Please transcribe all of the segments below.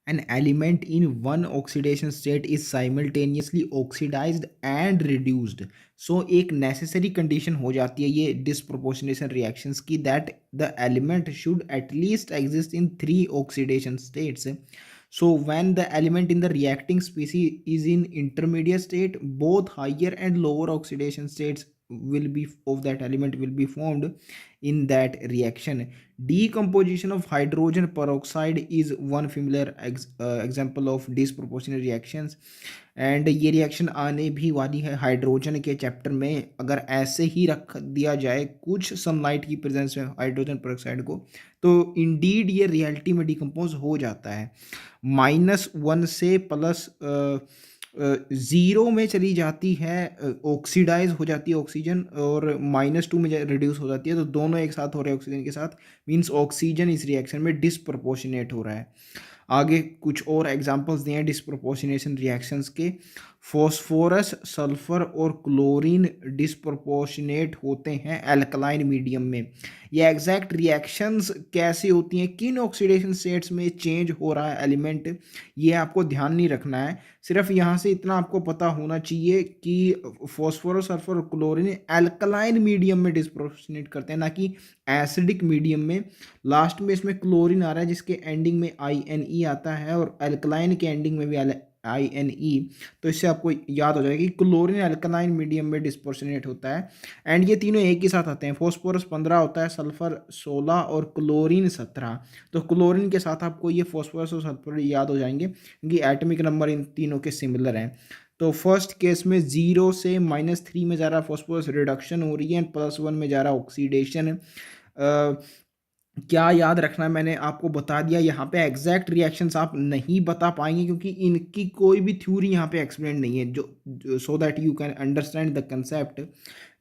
an element in one oxidation state is simultaneously oxidized and reduced. So एक necessary condition हो जाती है ये disproportionation reactions की, that the element should at least exist in three oxidation states. So when the element in the reacting species is in intermediate state, both higher and lower oxidation states will be of that element will be formed in that reaction. Decomposition of hydrogen peroxide is one familiar example of disproportionate reactions, and ये reaction आने भी वाली है hydrogen के chapter में। अगर ऐसे ही रख दिया जाए कुछ सनलाइट की प्रेजेंस में हाइड्रोजन पेरोक्साइड को, तो इंडीड ये रियलिटी में डिकम्पोज हो जाता है। -1 से प्लस 0 में चली जाती है, ऑक्सीडाइज हो जाती है ऑक्सीजन, और -2 में रिड्यूस हो जाती है। तो दोनों एक साथ हो रहे हैं ऑक्सीजन के साथ, मीन्स ऑक्सीजन इस रिएक्शन में डिसप्रोपोर्शनेट हो रहा है। आगे कुछ और एग्जांपल्स दिए हैं डिस्प्रोपोर्शनेशन रिएक्शंस के। फॉस्फोरस, सल्फर और क्लोरीन डिस्प्रोपोर्शनेट होते हैं एल्कलाइन मीडियम में। ये एग्जैक्ट रिएक्शंस कैसे होती हैं, किन ऑक्सीडेशन स्टेट्स में चेंज हो रहा है एलिमेंट, ये आपको ध्यान नहीं रखना है। सिर्फ यहाँ से इतना आपको पता होना चाहिए कि फॉस्फोरस, सल्फर और क्लोरीन एल्कलाइन मीडियम में डिस्प्रोपोर्शनेट करते हैं, ना कि एसिडिक मीडियम में। लास्ट में इसमें क्लोरीन आ रहा है जिसके एंडिंग में INE आता है, और अल्कलाइन के एंडिंग में भी INE। तो इससे आपको याद हो जाएगा कि क्लोरीन अल्कलाइन मीडियम में डिस्प्रोपोर्शनेट होता है। एंड ये तीनों एक ही साथ आते हैं, फॉस्फोरस 15 होता है, सल्फर 16 और क्लोरीन 17। तो क्लोरीन के साथ आपको ये फॉस्फोरस और सल्फर याद हो जाएंगे क्योंकि एटॉमिक नंबर इन तीनों के सिमिलर हैं। तो फर्स्ट केस में 0 से -3 में जा रहा फॉस्फोरस रिडक्शन हो रही है, +1 में जा रहा ऑक्सीडेशन। क्या याद रखना है, मैंने आपको बता दिया। यहाँ पे एग्जैक्ट रिएक्शंस आप नहीं बता पाएंगे क्योंकि इनकी कोई भी थ्योरी यहाँ पे एक्सप्लेन नहीं है, जो so that you can understand the concept.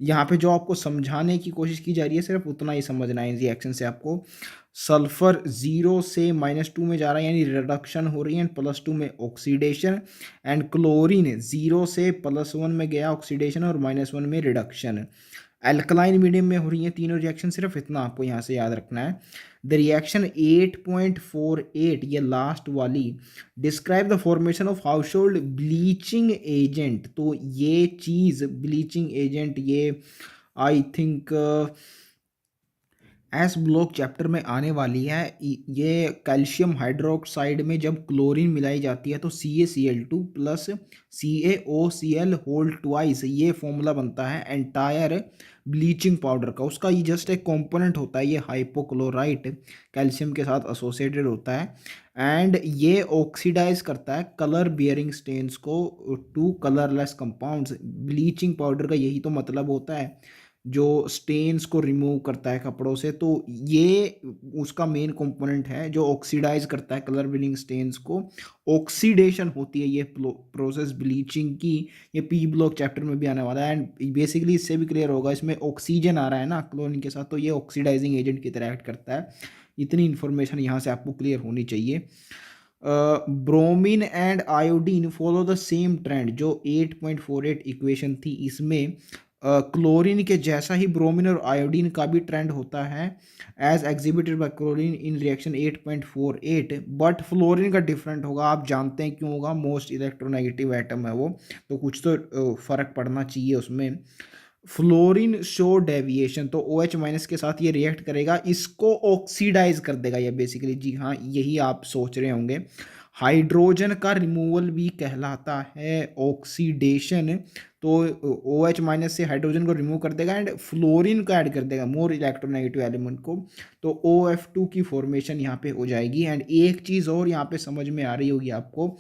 यहाँ पे जो आपको समझाने की कोशिश की जा रही है सिर्फ उतना ही समझना है इन रिएक्शन से आपको। सल्फर 0 से -2 में जा रहा है यानी रिडक्शन हो रही है, +2 में ऑक्सीडेशन। एंड क्लोरीन 0 से +1 में गया ऑक्सीडेशन और -1 में रिडक्शन। अल्कलाइन मीडियम में हो रही हैं तीनों रिएक्शन, सिर्फ इतना आपको यहाँ से याद रखना है। द रिएक्शन 8.48, ये लास्ट वाली, describe the formation of household bleaching agent. तो ये चीज़ ब्लीचिंग एजेंट ये I think S block chapter में आने वाली है। ये कैल्शियम हाइड्रोक्साइड में जब क्लोरीन मिलाई जाती है तो CaCl2 plus CaOCl whole twice, ये फॉर्मूला बनता है एंटायर ब्लीचिंग पाउडर का। उसका ये जस्ट एक कंपोनेंट होता है, ये हाइपोक्लोराइट कैल्शियम के साथ एसोसिएटेड होता है, एंड ये ऑक्सीडाइज करता है कलर बियरिंग स्टेन्स को to colourless compounds. Bleaching powder का यही तो मतलब होता है, जो स्टेन्स को रिमूव करता है कपड़ों से। तो ये उसका मेन कंपोनेंट है जो ऑक्सीडाइज करता है कलर बिलिंग स्टेन्स को। ऑक्सीडेशन होती है ये प्रोसेस ब्लीचिंग की। ये P ब्लॉक चैप्टर में भी आने वाला है, एंड बेसिकली इससे भी क्लियर होगा, इसमें ऑक्सीजन आ रहा है ना क्लोरीन के साथ, तो ये ऑक्सीडाइजिंग एजेंट की तरह एक्ट करता है। इतनी इन्फॉर्मेशन यहाँ से आपको क्लियर होनी चाहिए। Bromine and iodine follow the same trend. जो 8.48 इक्वेशन थी इसमें क्लोरीन के जैसा ही ब्रोमीन और आयोडीन का भी ट्रेंड होता है, as exhibited by chlorine in reaction 8.48। But fluorine का डिफरेंट होगा, आप जानते हैं क्यों होगा, मोस्ट इलेक्ट्रोनेगेटिव एटम है वो, तो कुछ तो फर्क पड़ना चाहिए उसमें। फ्लोरीन शो डेविएशन, तो OH- के साथ ये रिएक्ट करेगा, इसको ऑक्सीडाइज कर देगा ये बेसिकली। जी हाँ, यही आप सोच रहे होंगे। हाइड्रोजन का रिमूवल भी कहलाता है ऑक्सीडेशन। तो OH- से हाइड्रोजन को रिमूव कर देगा एंड फ्लोरीन को ऐड कर देगा, मोर इलेक्ट्रोनेगेटिव एलिमेंट को, तो OF2 की फॉर्मेशन यहाँ पे हो जाएगी। एंड एक चीज़ और यहाँ पे समझ में आ रही होगी आपको,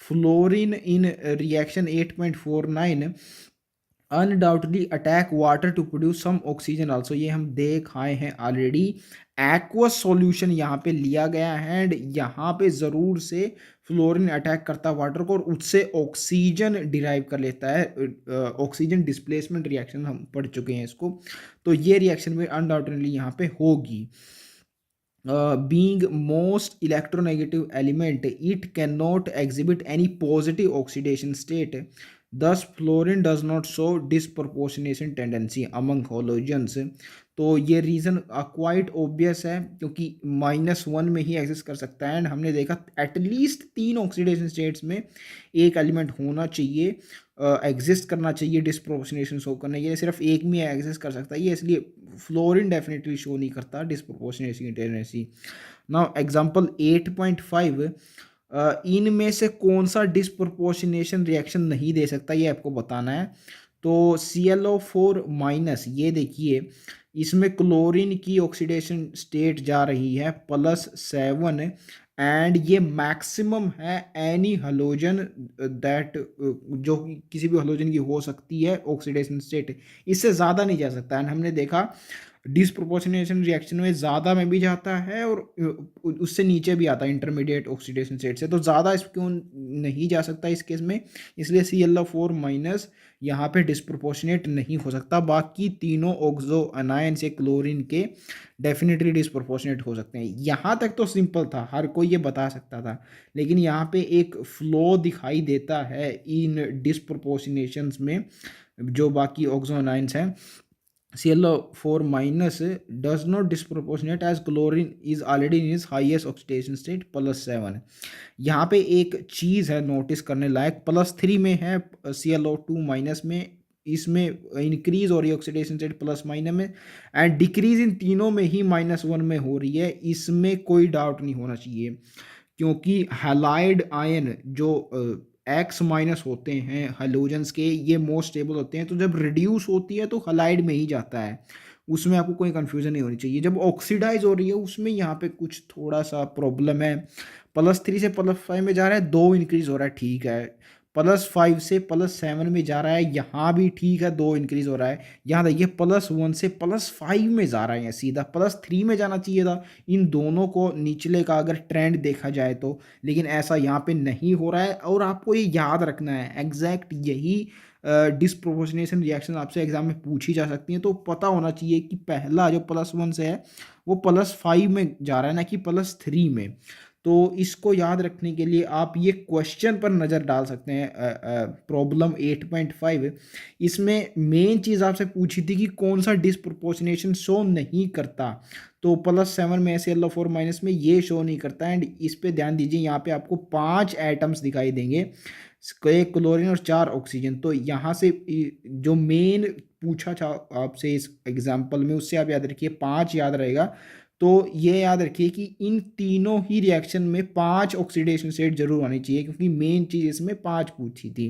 fluorine in reaction 8.49 undoubtedly attack water to produce some oxygen also. ये हम देख आए हैं ऑलरेडी। एक्वस सॉल्यूशन यहाँ पे लिया गया है एंड यहाँ पे ज़रूर से फ्लोरीन अटैक करता है वाटर को और उससे ऑक्सीजन डिराइव कर लेता है। ऑक्सीजन डिस्प्लेसमेंट रिएक्शन हम पढ़ चुके हैं इसको, तो ये रिएक्शन में अनडाउटली यहाँ पे होगी। Being most electronegative element, it cannot exhibit any positive oxidation state. Thus fluorine does not show disproportionation tendency among halogens. तो ये रीज़न क्वाइट ऑब्वियस है क्योंकि -1 में ही एग्जिस्ट कर सकता है, एंड हमने देखा एटलीस्ट 3 ऑक्सीडेशन स्टेट्स में एक एलिमेंट होना चाहिए, एग्जिस्ट करना चाहिए डिसप्रोपोर्शनेशन शो करने के लिए, सिर्फ एक में एग्जिस्ट कर सकता है ये, इसलिए फ्लोरीन डेफिनेटली शो नहीं करता डिसप्रोपोर्शनेशन टेंडेंसी। नाउ एग्जांपल 8.5, इनमें से कौन सा डिसप्रोपोर्शनेशन रिएक्शन नहीं दे सकता ये आपको बताना है। तो ClO4 माइनस, ये देखिए इसमें क्लोरीन की ऑक्सीडेशन स्टेट जा रही है +7, एंड ये मैक्सिमम है एनी हलोजन दैट, जो किसी भी हलोजन की हो सकती है ऑक्सीडेशन स्टेट, इससे ज़्यादा नहीं जा सकता। एंड हमने देखा डिसप्रोपोर्शनेशन रिएक्शन में ज़्यादा में भी जाता है और उससे नीचे भी आता है इंटरमीडिएट ऑक्सीडेशन स्टेट से, तो ज़्यादा इस क्यों नहीं जा सकता इस केस में, इसलिए ClO4 माइनस यहाँ पे डिसप्रोपोर्शनेट नहीं हो सकता। बाकी तीनों ऑक्सो अनायन से क्लोरीन के डेफिनेटली डिसप्रोपोर्शनेट हो सकते हैं। यहाँ तक तो सिंपल था, हर कोई ये बता सकता था, लेकिन यहाँ पे एक फ्लो दिखाई देता है इन डिसप्रोपोर्शनेशंस में जो बाकी ऑक्सो अनायंस हैं। ClO4 minus does not disproportionate as chlorine is already in its highest oxidation state +7। यहाँ पे एक चीज़ है नोटिस करने लायक, +3 में है ClO2 माइनस में, इसमें इंक्रीज हो रही है ऑक्सीडेशन स्टेट प्लस माइनस में, एंड डिक्रीज इन तीनों में ही -1 में हो रही है, इसमें कोई डाउट नहीं होना चाहिए क्योंकि हैलाइड आयन जो एक्स माइनस होते हैं हेलोजेंस के, ये मोस्ट स्टेबल होते हैं, तो जब रिड्यूस होती है तो हलाइड में ही जाता है, उसमें आपको कोई कंफ्यूजन नहीं होनी चाहिए। जब ऑक्सीडाइज हो रही है उसमें यहाँ पे कुछ थोड़ा सा प्रॉब्लम है, +3 से +5 में जा रहा है, 2 इंक्रीज हो रहा है, ठीक है, +5 से +7 में जा रहा है, यहाँ भी ठीक है, 2 इंक्रीज हो रहा है, यहाँ देखिए +1 से +5 में जा रहा है, सीधा +3 में जाना चाहिए था इन दोनों को निचले का अगर ट्रेंड देखा जाए तो, लेकिन ऐसा यहाँ पे नहीं हो रहा है। और आपको ये याद रखना है, एग्जैक्ट यही डिसप्रोपोर्शनेशन रिएक्शन आपसे एग्जाम में पूछी जा सकती है, तो पता होना चाहिए कि पहला जो +1 से है वो +5 में जा रहा है ना कि +3 में। तो इसको याद रखने के लिए आप ये क्वेश्चन पर नज़र डाल सकते हैं, प्रॉब्लम 8.5, इसमें मेन चीज़ आपसे पूछी थी कि कौन सा डिसप्रोपोर्शनेशन शो नहीं करता, तो +7 में ClO4 माइनस में ये शो नहीं करता। एंड इस पे ध्यान दीजिए, यहाँ पे आपको 5 एटम्स दिखाई देंगे, एक क्लोरीन और 4 ऑक्सीजन, तो यहाँ से जो मेन पूछा था आपसे इस एग्जाम्पल में उससे आप याद रखिए 5 याद रहेगा। तो ये याद रखिए कि इन तीनों ही रिएक्शन में 5 ऑक्सीडेशन स्टेट जरूर आनी चाहिए क्योंकि मेन चीज़ इसमें 5 पूछी थी,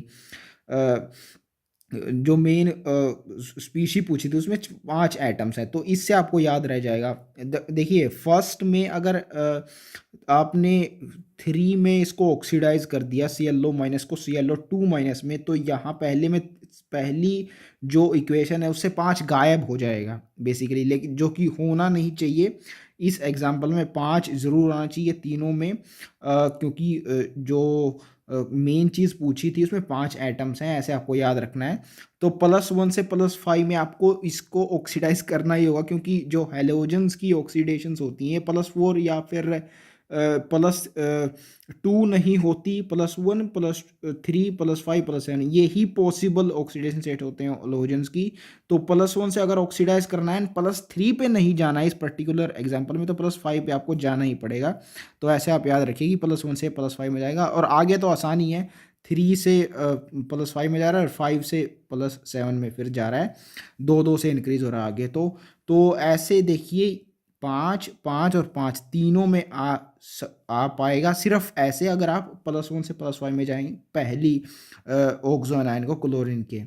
जो मेन स्पीशी पूछी थी उसमें 5 एटम्स हैं, तो इससे आपको याद रह जाएगा। देखिए फर्स्ट में अगर आपने 3 में इसको ऑक्सीडाइज कर दिया ClO माइनस को ClO2 माइनस में, तो यहाँ पहली जो इक्वेशन है उससे 5 गायब हो जाएगा बेसिकली, लेकिन जो कि होना नहीं चाहिए। इस एग्जाम्पल में 5 ज़रूर आना चाहिए तीनों में, क्योंकि जो मेन चीज़ पूछी थी उसमें 5 एटम्स हैं, ऐसे आपको याद रखना है। तो +1 से +5 में आपको इसको ऑक्सीडाइज करना ही होगा क्योंकि जो हेलोजेंस की ऑक्सीडेशंस होती हैं +4 या फिर +2 नहीं होती, +1 +3 +5 +7 ये ही पॉसिबल ऑक्सीडेशन स्टेट होते हैं हेलोजेंस की। तो +1 से अगर ऑक्सीडाइज करना है, +3 पे नहीं जाना है इस पर्टिकुलर एग्जांपल में, तो +5 पे आपको जाना ही पड़ेगा। तो ऐसे आप याद रखिए कि +1 से +5 में जाएगा, और आगे तो आसान ही है, 3 से +5 में जा रहा है और 5 से +7 में फिर जा रहा है, 2-2 से इंक्रीज हो रहा है आगे। तो ऐसे देखिए 5 5 और 5 तीनों में आ पाएगा, सिर्फ ऐसे अगर आप +1 से +5 में जाएंगे पहली ऑक्सो अनायन को क्लोरीन के।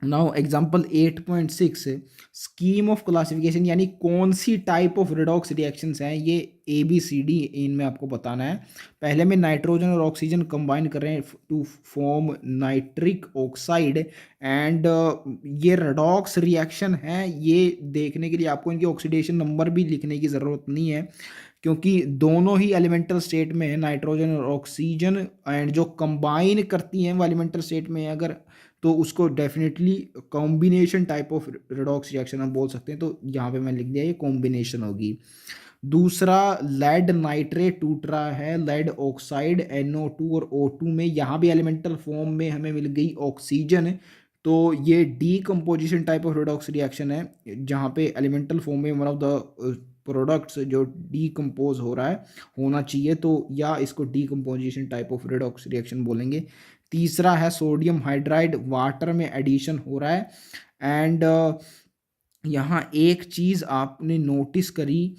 Now example 8.6, scheme of classification, यानी कौन सी टाइप ऑफ रिडॉक्स रिएक्शंस हैं, ये ABCD इनमें आपको बताना है। पहले में नाइट्रोजन और ऑक्सीजन कंबाइन कर रहे हैं to form nitric oxide, and ये रिडॉक्स रिएक्शन है, ये देखने के लिए आपको इनकी ऑक्सीडेशन नंबर भी लिखने की ज़रूरत नहीं है क्योंकि दोनों ही एलिमेंटल स्टेट में है, नाइट्रोजन और ऑक्सीजन, एंड जो कंबाइन करती हैं वो एलिमेंटल स्टेट में अगर, तो उसको definitely combination type of redox reaction हम बोल सकते हैं। तो यहाँ पे मैं लिख दिया ये कॉम्बिनेशन होगी। दूसरा लेड नाइट्रेट टूट रहा है, लेड ऑक्साइड NO2 और O2 में, यहाँ भी एलिमेंटल फॉर्म में हमें मिल गई ऑक्सीजन। तो ये decomposition type of redox reaction है, जहाँ पे एलिमेंटल फॉर्म में वन ऑफ द प्रोडक्ट्स जो डीकम्पोज हो रहा है होना चाहिए, तो या इसको decomposition type of redox reaction बोलेंगे। तीसरा है सोडियम हाइड्राइड, वाटर में एडिशन हो रहा है। एंड यहाँ एक चीज़ आपने नोटिस करी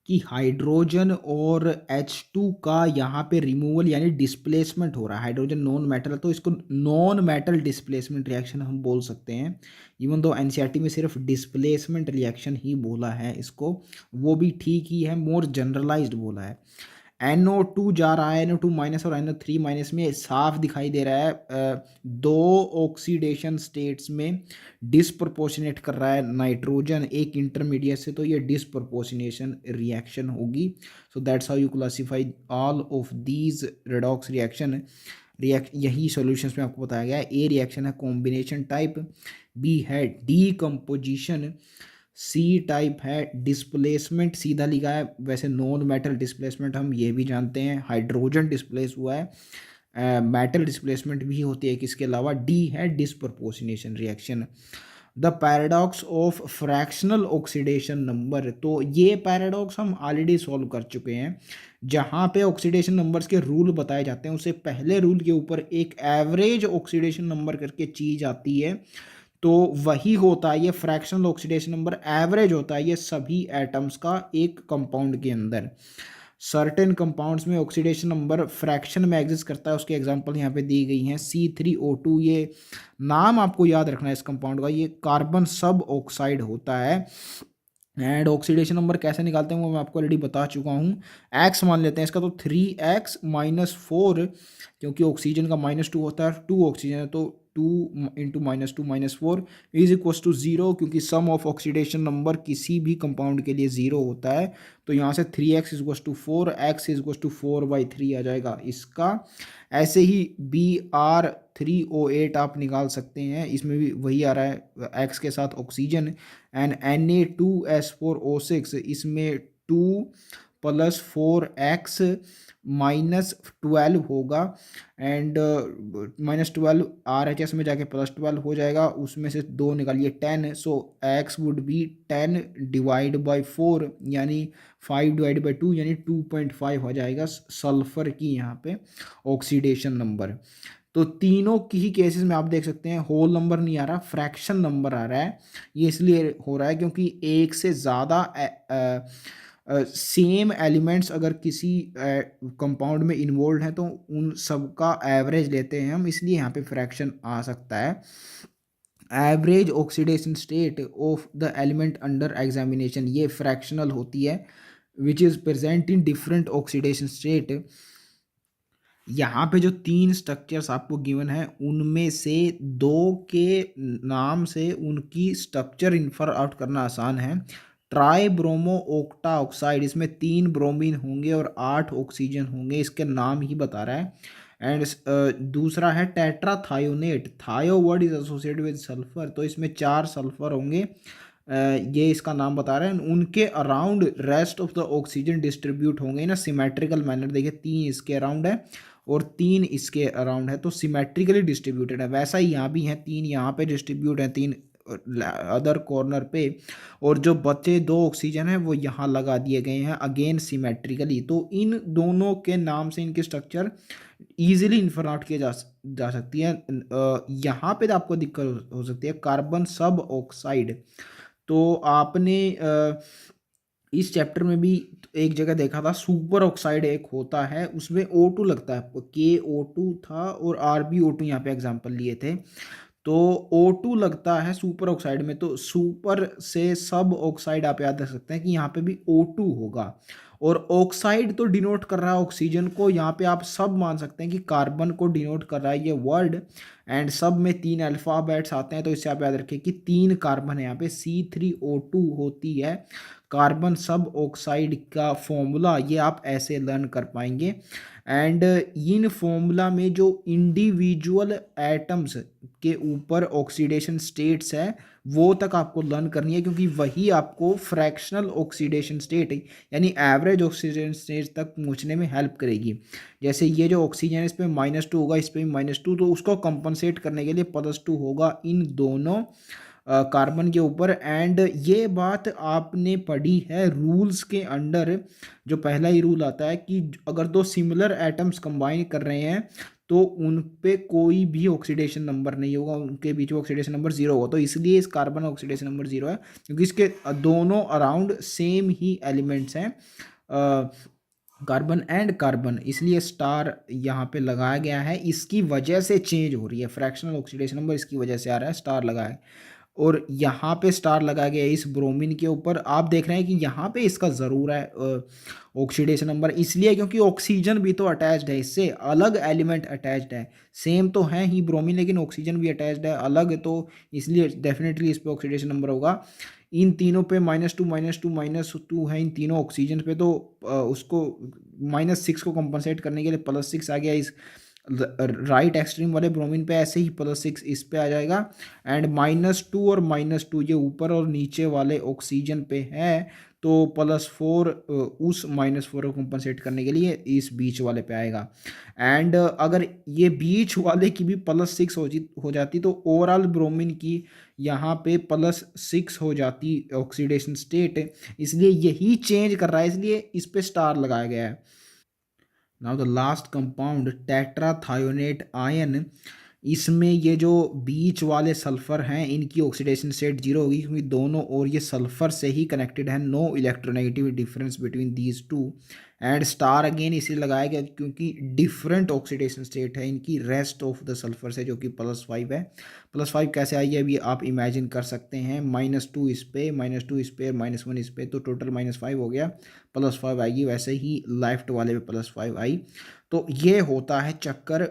कि हाइड्रोजन और H2 का यहाँ पे रिमूवल यानी डिस्प्लेसमेंट हो रहा है। हाइड्रोजन नॉन मेटल है तो इसको नॉन मेटल डिस्प्लेसमेंट रिएक्शन हम बोल सकते हैं। इवन दो एनसीईआरटी में सिर्फ डिस्प्लेसमेंट रिएक्शन ही बोला है इसको, वो भी ठीक ही है, मोर जनरलाइज्ड बोला है। NO2 जा रहा है, NO2 माइनस और NO3 माइनस में साफ दिखाई दे रहा है, दो ऑक्सीडेशन स्टेट्स में डिसप्रपोर्शनेट कर रहा है नाइट्रोजन एक इंटरमीडिएट से, तो ये डिसप्रपोर्शनेशन रिएक्शन होगी। So that's how you classify all of these redox reaction. यही सॉल्यूशंस में आपको बताया गया है। ए रिएक्शन है कॉम्बिनेशन टाइप, बी है डीकम्पोजिशन, सी टाइप है डिस्प्लेसमेंट, सीधा लिखा है, वैसे नॉन मेटल डिस्प्लेसमेंट हम ये भी जानते हैं, हाइड्रोजन डिस्प्लेस हुआ है, मेटल डिस्प्लेसमेंट भी होती है किसके अलावा। डी है disproportionation reaction. The paradox of fractional oxidation number, तो ये पैराडॉक्स हम ऑलरेडी सॉल्व कर चुके हैं, जहाँ पे ऑक्सीडेशन नंबर्स के रूल बताए जाते हैं, उससे पहले रूल के ऊपर एक एवरेज ऑक्सीडेशन नंबर करके चीज़ आती है, तो वही होता है ये फ्रैक्शनल ऑक्सीडेशन नंबर, एवरेज होता है ये सभी एटम्स का एक कंपाउंड के अंदर। सर्टेन कंपाउंड्स में ऑक्सीडेशन नंबर फ्रैक्शन में एग्जिस्ट करता है, उसके एग्जांपल यहाँ पे दी गई हैं। C3O2, ये नाम आपको याद रखना है इस कंपाउंड का, ये कार्बन सब ऑक्साइड होता है। एंड ऑक्सीडेशन नंबर कैसे निकालते हैं वो मैं आपको ऑलरेडी बता चुका हूँ। एक्स मान लेते हैं इसका, तो 3x-4, क्योंकि ऑक्सीजन का -2 होता है, 2 ऑक्सीजन है, तो 2 इंटू -2 -4 इज इक्वस टू 0, क्योंकि सम ऑफ ऑक्सीडेशन नंबर किसी भी कंपाउंड के लिए 0 होता है, तो यहाँ से 3x is equals to 4, x is equals to 4/3 आ जाएगा इसका। ऐसे ही Br3O8 आप निकाल सकते हैं, इसमें भी वही आ रहा है x के साथ ऑक्सीजन। एंड Na2S4O6, इसमें 2 + 4x -12 होगा, एंड -12 RHS में जाके +12 हो जाएगा, उसमें से 2 निकालिए 10, सो x वुड बी 10/4 यानी 5/2 यानी 2.5 हो जाएगा सल्फर की यहाँ पे ऑक्सीडेशन नंबर। तो तीनों की ही केसेस में आप देख सकते हैं होल नंबर नहीं आ रहा, फ्रैक्शन नंबर आ रहा है। ये इसलिए हो रहा है क्योंकि एक से ज़्यादा सेम एलिमेंट्स अगर किसी कंपाउंड में इन्वॉल्व हैं तो उन सब का एवरेज लेते हैं हम, इसलिए यहाँ पे फ्रैक्शन आ सकता है। Average oxidation state of the element under examination, ये फ्रैक्शनल होती है, which is present in different oxidation state. यहाँ पे जो 3 स्ट्रक्चर्स आपको गिवन है उनमें से 2 के नाम से उनकी स्ट्रक्चर इन्फर आउट करना आसान है। ट्राई ब्रोमो ओक्टा ऑक्साइड, इसमें 3 ब्रोमीन होंगे और 8 ऑक्सीजन होंगे, इसके नाम ही बता रहा है। एंड दूसरा है टेट्राथायोनेट, थायो word is associated with sulphur, तो इसमें 4 सल्फर होंगे, ये इसका नाम बता रहे हैं। उनके around rest of the oxygen distribute होंगे ना सिमेट्रिकल मैनर, देखिए 3 इसके अराउंड है और 3 इसके अराउंड है, तो सिमेट्रिकली डिस्ट्रीब्यूटेड है। वैसा ही यहाँ भी हैं, 3 यहाँ पे डिस्ट्रीब्यूट हैं, 3 अदर कॉर्नर पे, और जो बचे 2 ऑक्सीजन है वो यहाँ लगा दिए गए हैं अगेन सिमेट्रिकली। तो इन दोनों के नाम से इनकी स्ट्रक्चर ईजिली इन्फर आउट किया जा सकती है। यहाँ पे आपको दिक्कत हो सकती है कार्बन सब ऑक्साइड, तो आपने इस चैप्टर में भी एक जगह देखा था सुपर ऑक्साइड एक होता है, उसमें O2 लगता है आपको, KO2 था और RbO2 यहाँ पे एग्जांपल लिए थे, तो O2 लगता है सुपर ऑक्साइड में, तो सुपर से सब ऑक्साइड आप याद रख सकते हैं कि यहाँ पे भी O2 होगा। और ऑक्साइड तो डिनोट कर रहा है ऑक्सीजन को, यहाँ पे आप सब मान सकते हैं कि कार्बन को डिनोट कर रहा है ये वर्ड। एंड सब में 3 अल्फ़ाबेट्स आते हैं, तो इससे आप याद रखिए कि 3 कार्बन है यहाँ पे, C3O2 होती है कार्बन सब ऑक्साइड का फॉर्मूला, ये आप ऐसे लर्न कर पाएंगे। एंड इन फॉर्मूला में जो इंडिविजुअल एटम्स के ऊपर ऑक्सीडेशन स्टेट्स है वो तक आपको लर्न करनी है, क्योंकि वही आपको फ्रैक्शनल ऑक्सीडेशन स्टेट यानी एवरेज ऑक्सीडेशन स्टेट तक पहुंचने में हेल्प करेगी। जैसे ये जो ऑक्सीजन है इस पर -2 होगा, इस पर भी -2, तो उसको कंपनसेट करने के लिए +2 होगा इन दोनों कार्बन के ऊपर। एंड ये बात आपने पढ़ी है रूल्स के अंडर, जो पहला ही रूल आता है कि अगर दो सिमिलर एटम्स कंबाइन कर रहे हैं तो उन पे कोई भी ऑक्सीडेशन नंबर नहीं होगा, उनके बीच में ऑक्सीडेशन नंबर 0 होगा। तो इसलिए इस कार्बन ऑक्सीडेशन नंबर 0 है, क्योंकि इसके दोनों अराउंड सेम ही एलिमेंट्स हैं, कार्बन एंड कार्बन, इसलिए स्टार यहाँ पे लगाया गया है। इसकी वजह से चेंज हो रही है फ्रैक्शनल ऑक्सीडेशन नंबर, इसकी वजह से आ रहा है, स्टार लगा है। और यहाँ पे स्टार लगाया गया है इस ब्रोमीन के ऊपर। आप देख रहे हैं कि यहाँ पे इसका ज़रूर है ऑक्सीडेशन नंबर, इसलिए क्योंकि ऑक्सीजन भी तो अटैच्ड है, इससे अलग एलिमेंट अटैच्ड है, सेम तो है ही ब्रोमीन लेकिन ऑक्सीजन भी अटैच्ड है अलग, तो इसलिए डेफिनेटली इस पे ऑक्सीडेशन नंबर होगा। इन तीनों पे -2 -2 -2 है इन तीनों ऑक्सीजन पे, तो उसको -6 को कंपनसेट करने के लिए +6 आ गया इस राइट एक्सट्रीम वाले ब्रोमीन पे, ऐसे ही +6 इस पे आ जाएगा। एंड -2 और -2 ये ऊपर और नीचे वाले ऑक्सीजन पे है, तो +4 उस -4 को कंपनसेट करने के लिए इस बीच वाले पे आएगा। एंड अगर ये बीच वाले की भी +6 हो जाती तो ओवरऑल ब्रोमीन की यहाँ पे +6 हो जाती ऑक्सीडेशन स्टेट, इसलिए यही चेंज कर रहा है, इसलिए इस पे स्टार लगाया गया है। Now the last compound tetrathionate ion, इसमें ये जो बीच वाले सल्फर हैं इनकी ऑक्सीडेशन स्टेट 0 होगी, क्योंकि दोनों और ये सल्फर से ही कनेक्टेड है, no electronegative difference between these two. And star again इसलिए लगाया गया क्योंकि डिफरेंट ऑक्सीडेशन स्टेट है इनकी रेस्ट ऑफ द सल्फर से, जो कि +5 है। +5 कैसे आई है अभी आप इमेजिन कर सकते हैं, -2 इस पे, -2 इस पे, -1 इस पे, तो टोटल -5 हो गया, +5 आएगी। वैसे ही लेफ्ट वाले पे +5 आई। तो ये होता है चक्कर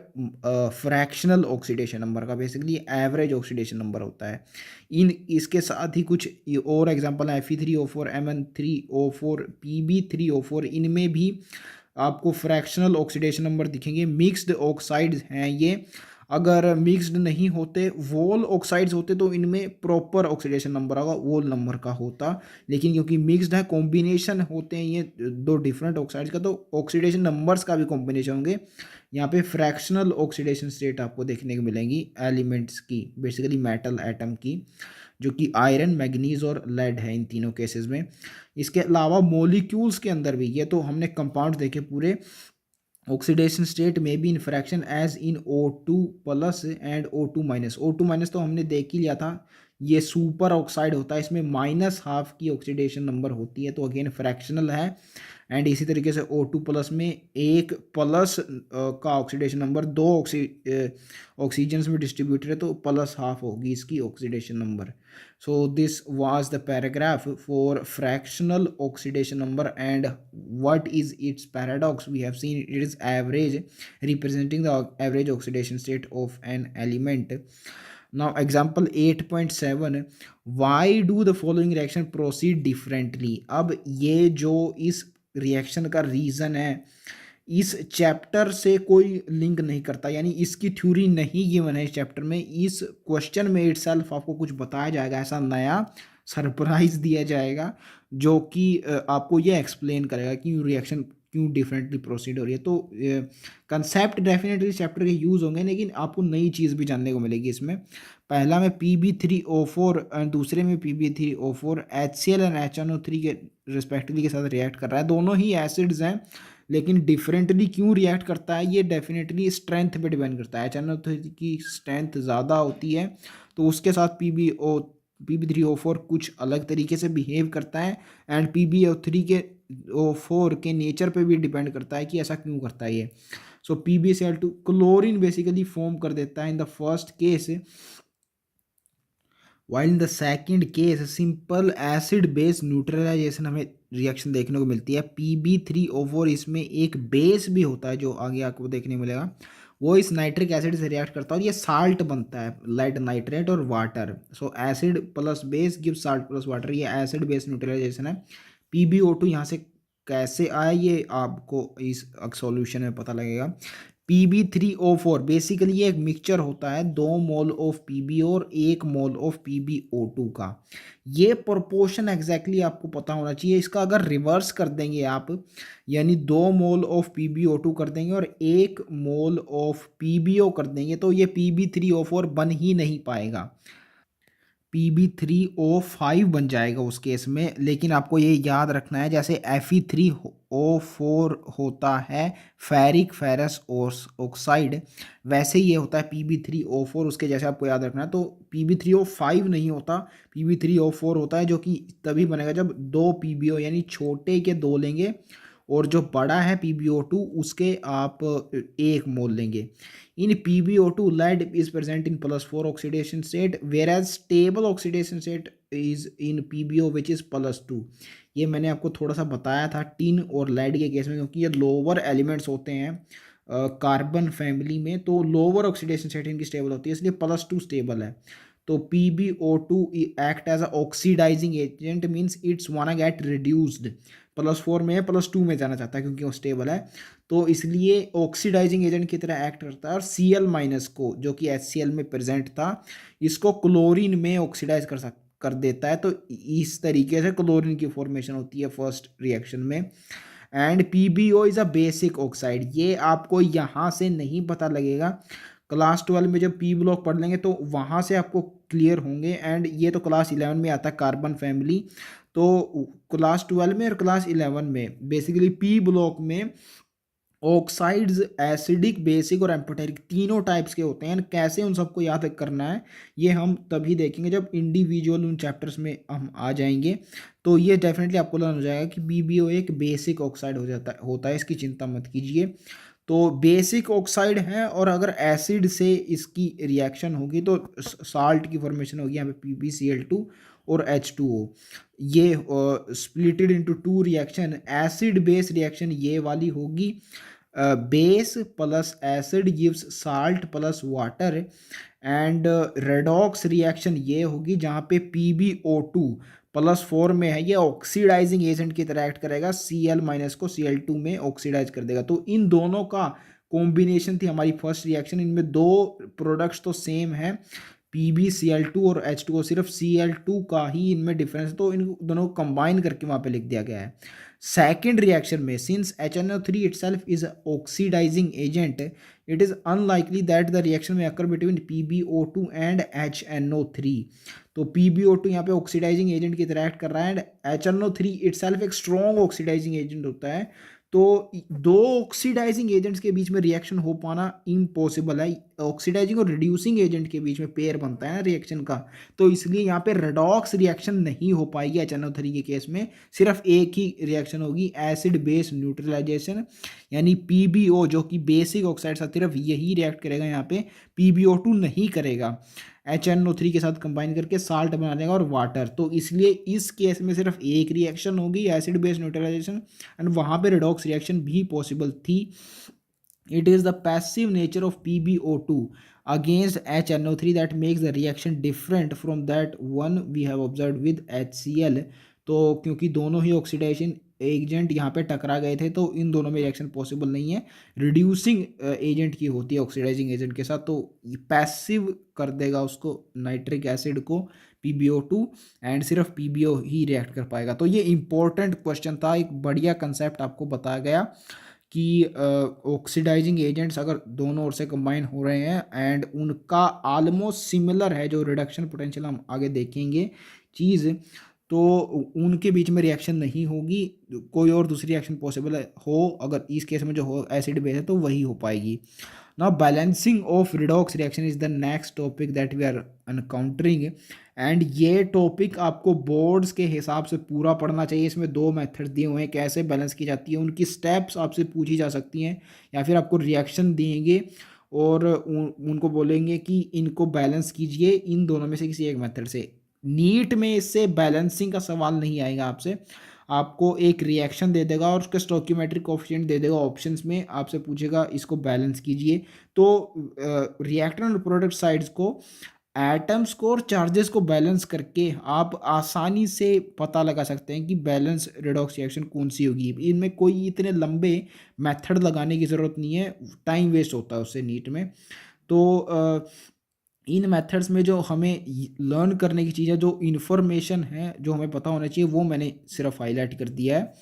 फ्रैक्शनल ऑक्सीडेशन नंबर का, बेसिकली एवरेज ऑक्सीडेशन नंबर होता है। इन इसके साथ ही कुछ और एग्जांपल है, Fe3O4, Mn3O4, Pb3O4, इनमें भी आपको फ्रैक्शनल ऑक्सीडेशन नंबर दिखेंगे। मिक्स्ड ऑक्साइड्स हैं ये, अगर मिक्स्ड नहीं होते वोल ऑक्साइड्स होते तो इनमें प्रॉपर ऑक्सीडेशन नंबर होगा, वोल नंबर का होता, लेकिन क्योंकि मिक्स्ड है, कॉम्बिनेशन होते हैं ये दो डिफरेंट ऑक्साइड्स का, तो ऑक्सीडेशन नंबर्स का भी कॉम्बिनेशन होंगे। यहाँ पे फ्रैक्शनल ऑक्सीडेशन स्टेट आपको देखने को मिलेंगी एलिमेंट्स की, बेसिकली मेटल एटम की, जो कि आयरन, मैग्नीज और लेड है इन तीनों केसेस में। इसके अलावा मॉलिक्यूल्स के अंदर भी, ये तो हमने कंपाउंड देखे पूरे, ऑक्सीडेशन स्टेट में भी in fraction as in O2+ and O2-। O2- तो हमने देख ही लिया था, ये सुपर ऑक्साइड होता है, इसमें -½ की ऑक्सीडेशन नंबर होती है, तो अगेन फ्रैक्शनल है। एंड इसी तरीके से O2+ में एक प्लस का ऑक्सीडेशन नंबर, दो ऑक्सीजन में डिस्ट्रीब्यूटेड है, तो +½ होगी इसकी oxidation number. So this was the paragraph for fractional oxidation number and what is its paradox. We have seen it is average, representing the average oxidation state of an element. Now example 8.7, why do the following reaction proceed differently. अब ये जो इस reaction का reason है इस chapter से कोई link नहीं करता, यानी इसकी थ्योरी नहीं गिवन है इस चैप्टर में, इस क्वेश्चन में इटसेल्फ आपको कुछ बताया जाएगा, ऐसा नया सरप्राइज दिया जाएगा जो कि आपको ये एक्सप्लेन करेगा कि रिएक्शन क्यों डिफरेंटली प्रोसीड हो रही है। तो कंसेप्ट डेफिनेटली चैप्टर के यूज़ होंगे, लेकिन आपको नई चीज़ भी जानने को मिलेगी इसमें। पहला में Pb3O4 एंड दूसरे में Pb3O4 HCl एंड HNO3 के रिस्पेक्टिवली के साथ रिएक्ट कर रहा है, दोनों ही एसिड्स हैं, लेकिन डिफरेंटली क्यों रिएक्ट करता है ये डेफिनेटली स्ट्रेंथ पे डिपेंड करता है। HNO3 की स्ट्रेंथ ज़्यादा होती है तो उसके साथ Pb3O4 कुछ अलग तरीके से बिहेव करता है, एंड PbO4 के नेचर पे भी डिपेंड करता है कि ऐसा क्यों करता है ये। सो PbCl2 क्लोरीन बेसिकली फॉर्म कर देता है in the first case, while in the second case simple acid base neutralization हमें रिएक्शन देखने को मिलती है। Pb3O4 इसमें एक बेस भी होता है जो आगे आपको देखने को मिलेगा, वो इस नाइट्रिक एसिड से रिएक्ट करता है और ये साल्ट बनता है, लेड नाइट्रेट और वाटर। सो acid plus base give salt plus water, ये एसिड बेस न्यूट्रलाइजेशन है। PbO2 यहाँ से कैसे आया ये आपको इस सॉल्यूशन में पता लगेगा। Pb3O4 बेसिकली ये एक मिक्सचर होता है 2 मोल ऑफ Pb और 1 मोल ऑफ PbO2 का। ये प्रोपोर्शन एग्जैक्टली आपको पता होना चाहिए। इसका अगर रिवर्स कर देंगे आप, यानी 2 मोल ऑफ PbO2 कर देंगे और 1 मोल ऑफ PbO कर देंगे, तो ये Pb3O4 बन ही नहीं पाएगा, Pb3O5 बन जाएगा उस केस में। लेकिन आपको ये याद रखना है, जैसे Fe3O4 होता है फेरिक फेरस ऑक्साइड, वैसे ही ये होता है Pb3O4, उसके जैसे आपको याद रखना है। तो Pb3O5 नहीं होता, Pb3O4 होता है, जो कि तभी बनेगा जब 2 PbO यानी छोटे के 2 लेंगे और जो बड़ा है PbO2 उसके आप 1 मोल लेंगे। In PbO2, lead is present in +4 oxidation state, whereas stable oxidation state is in PbO which is +2। ये मैंने आपको थोड़ा सा बताया था टिन और लेड के केस में, क्योंकि ये लोअर एलिमेंट्स होते हैं कार्बन फैमिली में, तो लोअर ऑक्सीडेशन स्टेट इनकी स्टेबल होती है, इसलिए +2 स्टेबल है। तो PbO2 act as a oxidizing agent, means it's wanna get reduced. +4 में है, +2 में जाना चाहता है क्योंकि वो स्टेबल है, तो इसलिए ऑक्सीडाइजिंग एजेंट की तरह एक्ट करता है। और Cl- को, जो कि HCl में प्रेजेंट था, इसको क्लोरीन में ऑक्सीडाइज कर देता है। तो इस तरीके से क्लोरीन की फॉर्मेशन होती है फर्स्ट रिएक्शन में। And PbO is a basic oxide, ये आपको यहाँ से नहीं पता लगेगा। क्लास 12 में जब P ब्लॉक पढ़ लेंगे तो वहाँ से आपको क्लियर होंगे। एंड ये तो क्लास 11 में आता है कार्बन फैमिली। तो क्लास 12 में और क्लास 11 में बेसिकली P ब्लॉक में ऑक्साइड्स एसिडिक, बेसिक और एम्फोटेरिक तीनों टाइप्स के होते हैं। कैसे उन सबको याद करना है ये हम तभी देखेंगे जब इंडिविजुअल उन चैप्टर्स में हम आ जाएंगे। तो ये डेफिनेटली आपको लर्न हो जाएगा कि PbO एक बेसिक ऑक्साइड होता है, इसकी चिंता मत कीजिए। तो बेसिक ऑक्साइड है और अगर एसिड से इसकी रिएक्शन होगी तो साल्ट की फॉर्मेशन होगी यहाँ पे PbCl2 और H2O। ये splitted into 2 reaction, acid base reaction ये वाली होगी। Base plus acid gives salt plus water. And redox reaction ये होगी जहाँ पे PbO2 +4 में है, ये ऑक्सीडाइजिंग एजेंट की तरह एक्ट करेगा, Cl- को Cl2 में ऑक्सीडाइज कर देगा। तो इन दोनों का कॉम्बिनेशन थी हमारी फर्स्ट रिएक्शन। इनमें दो प्रोडक्ट्स तो सेम है, PbCl2 और H2O, सिर्फ Cl2 का ही इनमें डिफरेंस है, तो इन दोनों को कंबाइन करके वहाँ पे लिख दिया गया है। सेकेंड रिएक्शन में, since HNO3 itself is oxidizing agent, it is unlikely that the reaction may occur between PbO2 and HNO3। तो PbO2 यहाँ पे ऑक्सीडाइजिंग एजेंट की तरह एक्ट कर रहा है, एंड HNO3 itself एक स्ट्रॉन्ग ऑक्सीडाइजिंग एजेंट होता है। तो दो ऑक्सीडाइजिंग एजेंट्स के बीच में रिएक्शन हो पाना इम्पॉसिबल है। ऑक्सीडाइजिंग और रिड्यूसिंग एजेंट के बीच में पेयर बनता है ना रिएक्शन का, तो इसलिए यहाँ पे रेडॉक्स रिएक्शन नहीं हो पाएगी HNO3 के केस में। सिर्फ एक ही रिएक्शन होगी, एसिड बेस न्यूट्रलाइजेशन, यानी PbO जो कि बेसिक ऑक्साइड था सिर्फ यही रिएक्ट करेगा यहाँ पे, PbO2 नहीं करेगा। HNO3 के साथ कंबाइन करके साल्ट बना देगा और वाटर। तो इसलिए इस केस में सिर्फ एक रिएक्शन होगी, एसिड बेस न्यूट्रलाइजेशन, एंड वहाँ पे रेडॉक्स रिएक्शन भी पॉसिबल थी। It is the passive nature of PbO2 against HNO3 that makes the reaction different from that one we have observed with HCl। तो क्योंकि दोनों ही ऑक्सीडाइजेशन एजेंट यहाँ पे टकरा गए थे, तो इन दोनों में रिएक्शन पॉसिबल नहीं है। रिड्यूसिंग एजेंट की होती है ऑक्सीडाइजिंग एजेंट के साथ, तो पैसिव कर देगा उसको, नाइट्रिक एसिड को, PbO2, एंड सिर्फ PbO ही रिएक्ट कर पाएगा। तो ये इंपॉर्टेंट क्वेश्चन था, एक बढ़िया कंसेप्ट आपको बताया गया कि ऑक्सीडाइजिंग एजेंट्स अगर दोनों ओर से कंबाइन हो रहे हैं एंड उनका आलमोस्ट सिमिलर है जो रिडक्शन पोटेंशियल, हम आगे देखेंगे चीज़, तो उनके बीच में रिएक्शन नहीं होगी। कोई और दूसरी रिएक्शन पॉसिबल हो, अगर इस केस में जो हो एसिड बेस है तो वही हो पाएगी। Now balancing of redox reaction is the next topic that we are encountering. And ये टॉपिक आपको बोर्ड्स के हिसाब से पूरा पढ़ना चाहिए। इसमें 2 मेथड दिए हुए हैं कैसे बैलेंस की जाती है, उनकी स्टेप्स आपसे पूछी जा सकती हैं, या फिर आपको रिएक्शन देंगे और उनको बोलेंगे कि इनको बैलेंस कीजिए इन दोनों में से किसी एक मेथड से। नीट में इससे बैलेंसिंग का सवाल नहीं आएगा आपसे, आपको एक रिएक्शन दे देगा और उसका स्टोइकियोमेट्रिक कोएफिशिएंट दे देगा ऑप्शंस में, आपसे पूछेगा इसको बैलेंस कीजिए। तो रिएक्टेंट और प्रोडक्ट साइड्स को, एटम्स को और चार्जेस को बैलेंस करके आप आसानी से पता लगा सकते हैं कि बैलेंस रेडॉक्स रिएक्शन कौन सी होगी। इनमें कोई इतने लंबे मेथड लगाने की ज़रूरत नहीं है, टाइम वेस्ट होता है उससे नीट में। तो इन मेथड्स में जो हमें लर्न करने की चीज़ है, जो इन्फॉर्मेशन है जो हमें पता होना चाहिए, वो मैंने सिर्फ हाईलाइट कर दिया है।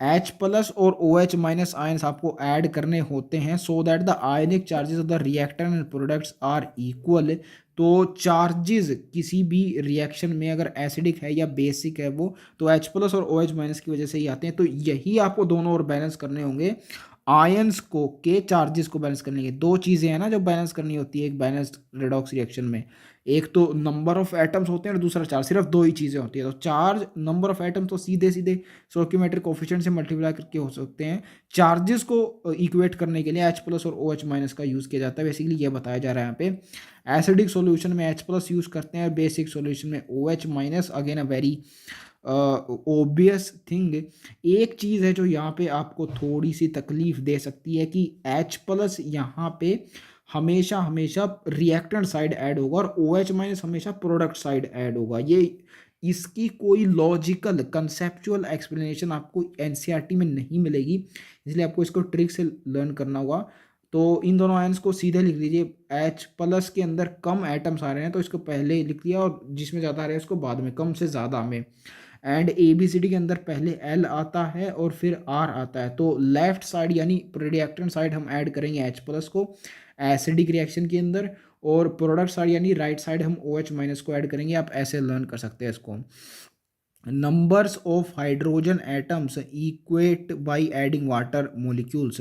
H प्लस और OH माइनस आयन्स आपको ऐड करने होते हैं so that the ionic charges of the reactant and products are equal. तो चार्जेस किसी भी रिएक्शन में अगर एसिडिक है या बेसिक है वो, तो H प्लस और OH माइनस की वजह से ही आते हैं। तो यही आपको दोनों और बैलेंस करने होंगे, आयंस को के चार्जेस को बैलेंस करने के दो चीज़ें हैं ना जो बैलेंस करनी होती है एक बैलेंस्ड रेडॉक्स रिएक्शन में। एक तो नंबर ऑफ एटम्स होते हैं और दूसरा चार्ज, सिर्फ दो ही चीज़ें होती है। तो चार्ज, नंबर ऑफ एटम्स तो सीधे सीधे स्टोइकियोमेट्रिक कोएफिशिएंट से मल्टीप्लाई करके हो सकते हैं। चार्जेस को इक्वेट करने के लिए H प्लस और OH माइनस का यूज़ किया जाता है। बेसिकली ये बताया जा रहा है यहाँ पे। एसिडिक सॉल्यूशन में H प्लस यूज़ करते हैं, बेसिक सॉल्यूशन में OH minus. Again a very obvious thing. एक चीज़ है जो यहाँ पे आपको थोड़ी सी तकलीफ दे सकती है कि H प्लस यहाँ पे हमेशा हमेशा रिएक्टेंट साइड ऐड होगा और OH माइनस हमेशा प्रोडक्ट साइड ऐड होगा। ये इसकी कोई लॉजिकल कंसेप्चुअल एक्सप्लेनेशन आपको एनसीईआरटी में नहीं मिलेगी, इसलिए आपको इसको ट्रिक से लर्न करना होगा। तो इन दोनों आयंस को सीधे लिख लीजिए। H प्लस के अंदर कम एटम्स आ रहे हैं तो इसको पहले लिख लिया, और जिसमें ज़्यादा आ रहे हैं उसको बाद में, कम से ज़्यादा में। एंड ABCD के अंदर पहले L आता है और फिर R आता है। तो लेफ्ट साइड यानी रिएक्टेंट साइड हम ऐड करेंगे H प्लस को एसिडिक रिएक्शन के अंदर, और प्रोडक्ट साइड यानी राइट साइड हम OH माइनस को ऐड करेंगे। आप ऐसे लर्न कर सकते हैं इसको। Numbers of hydrogen atoms equate by adding water molecules.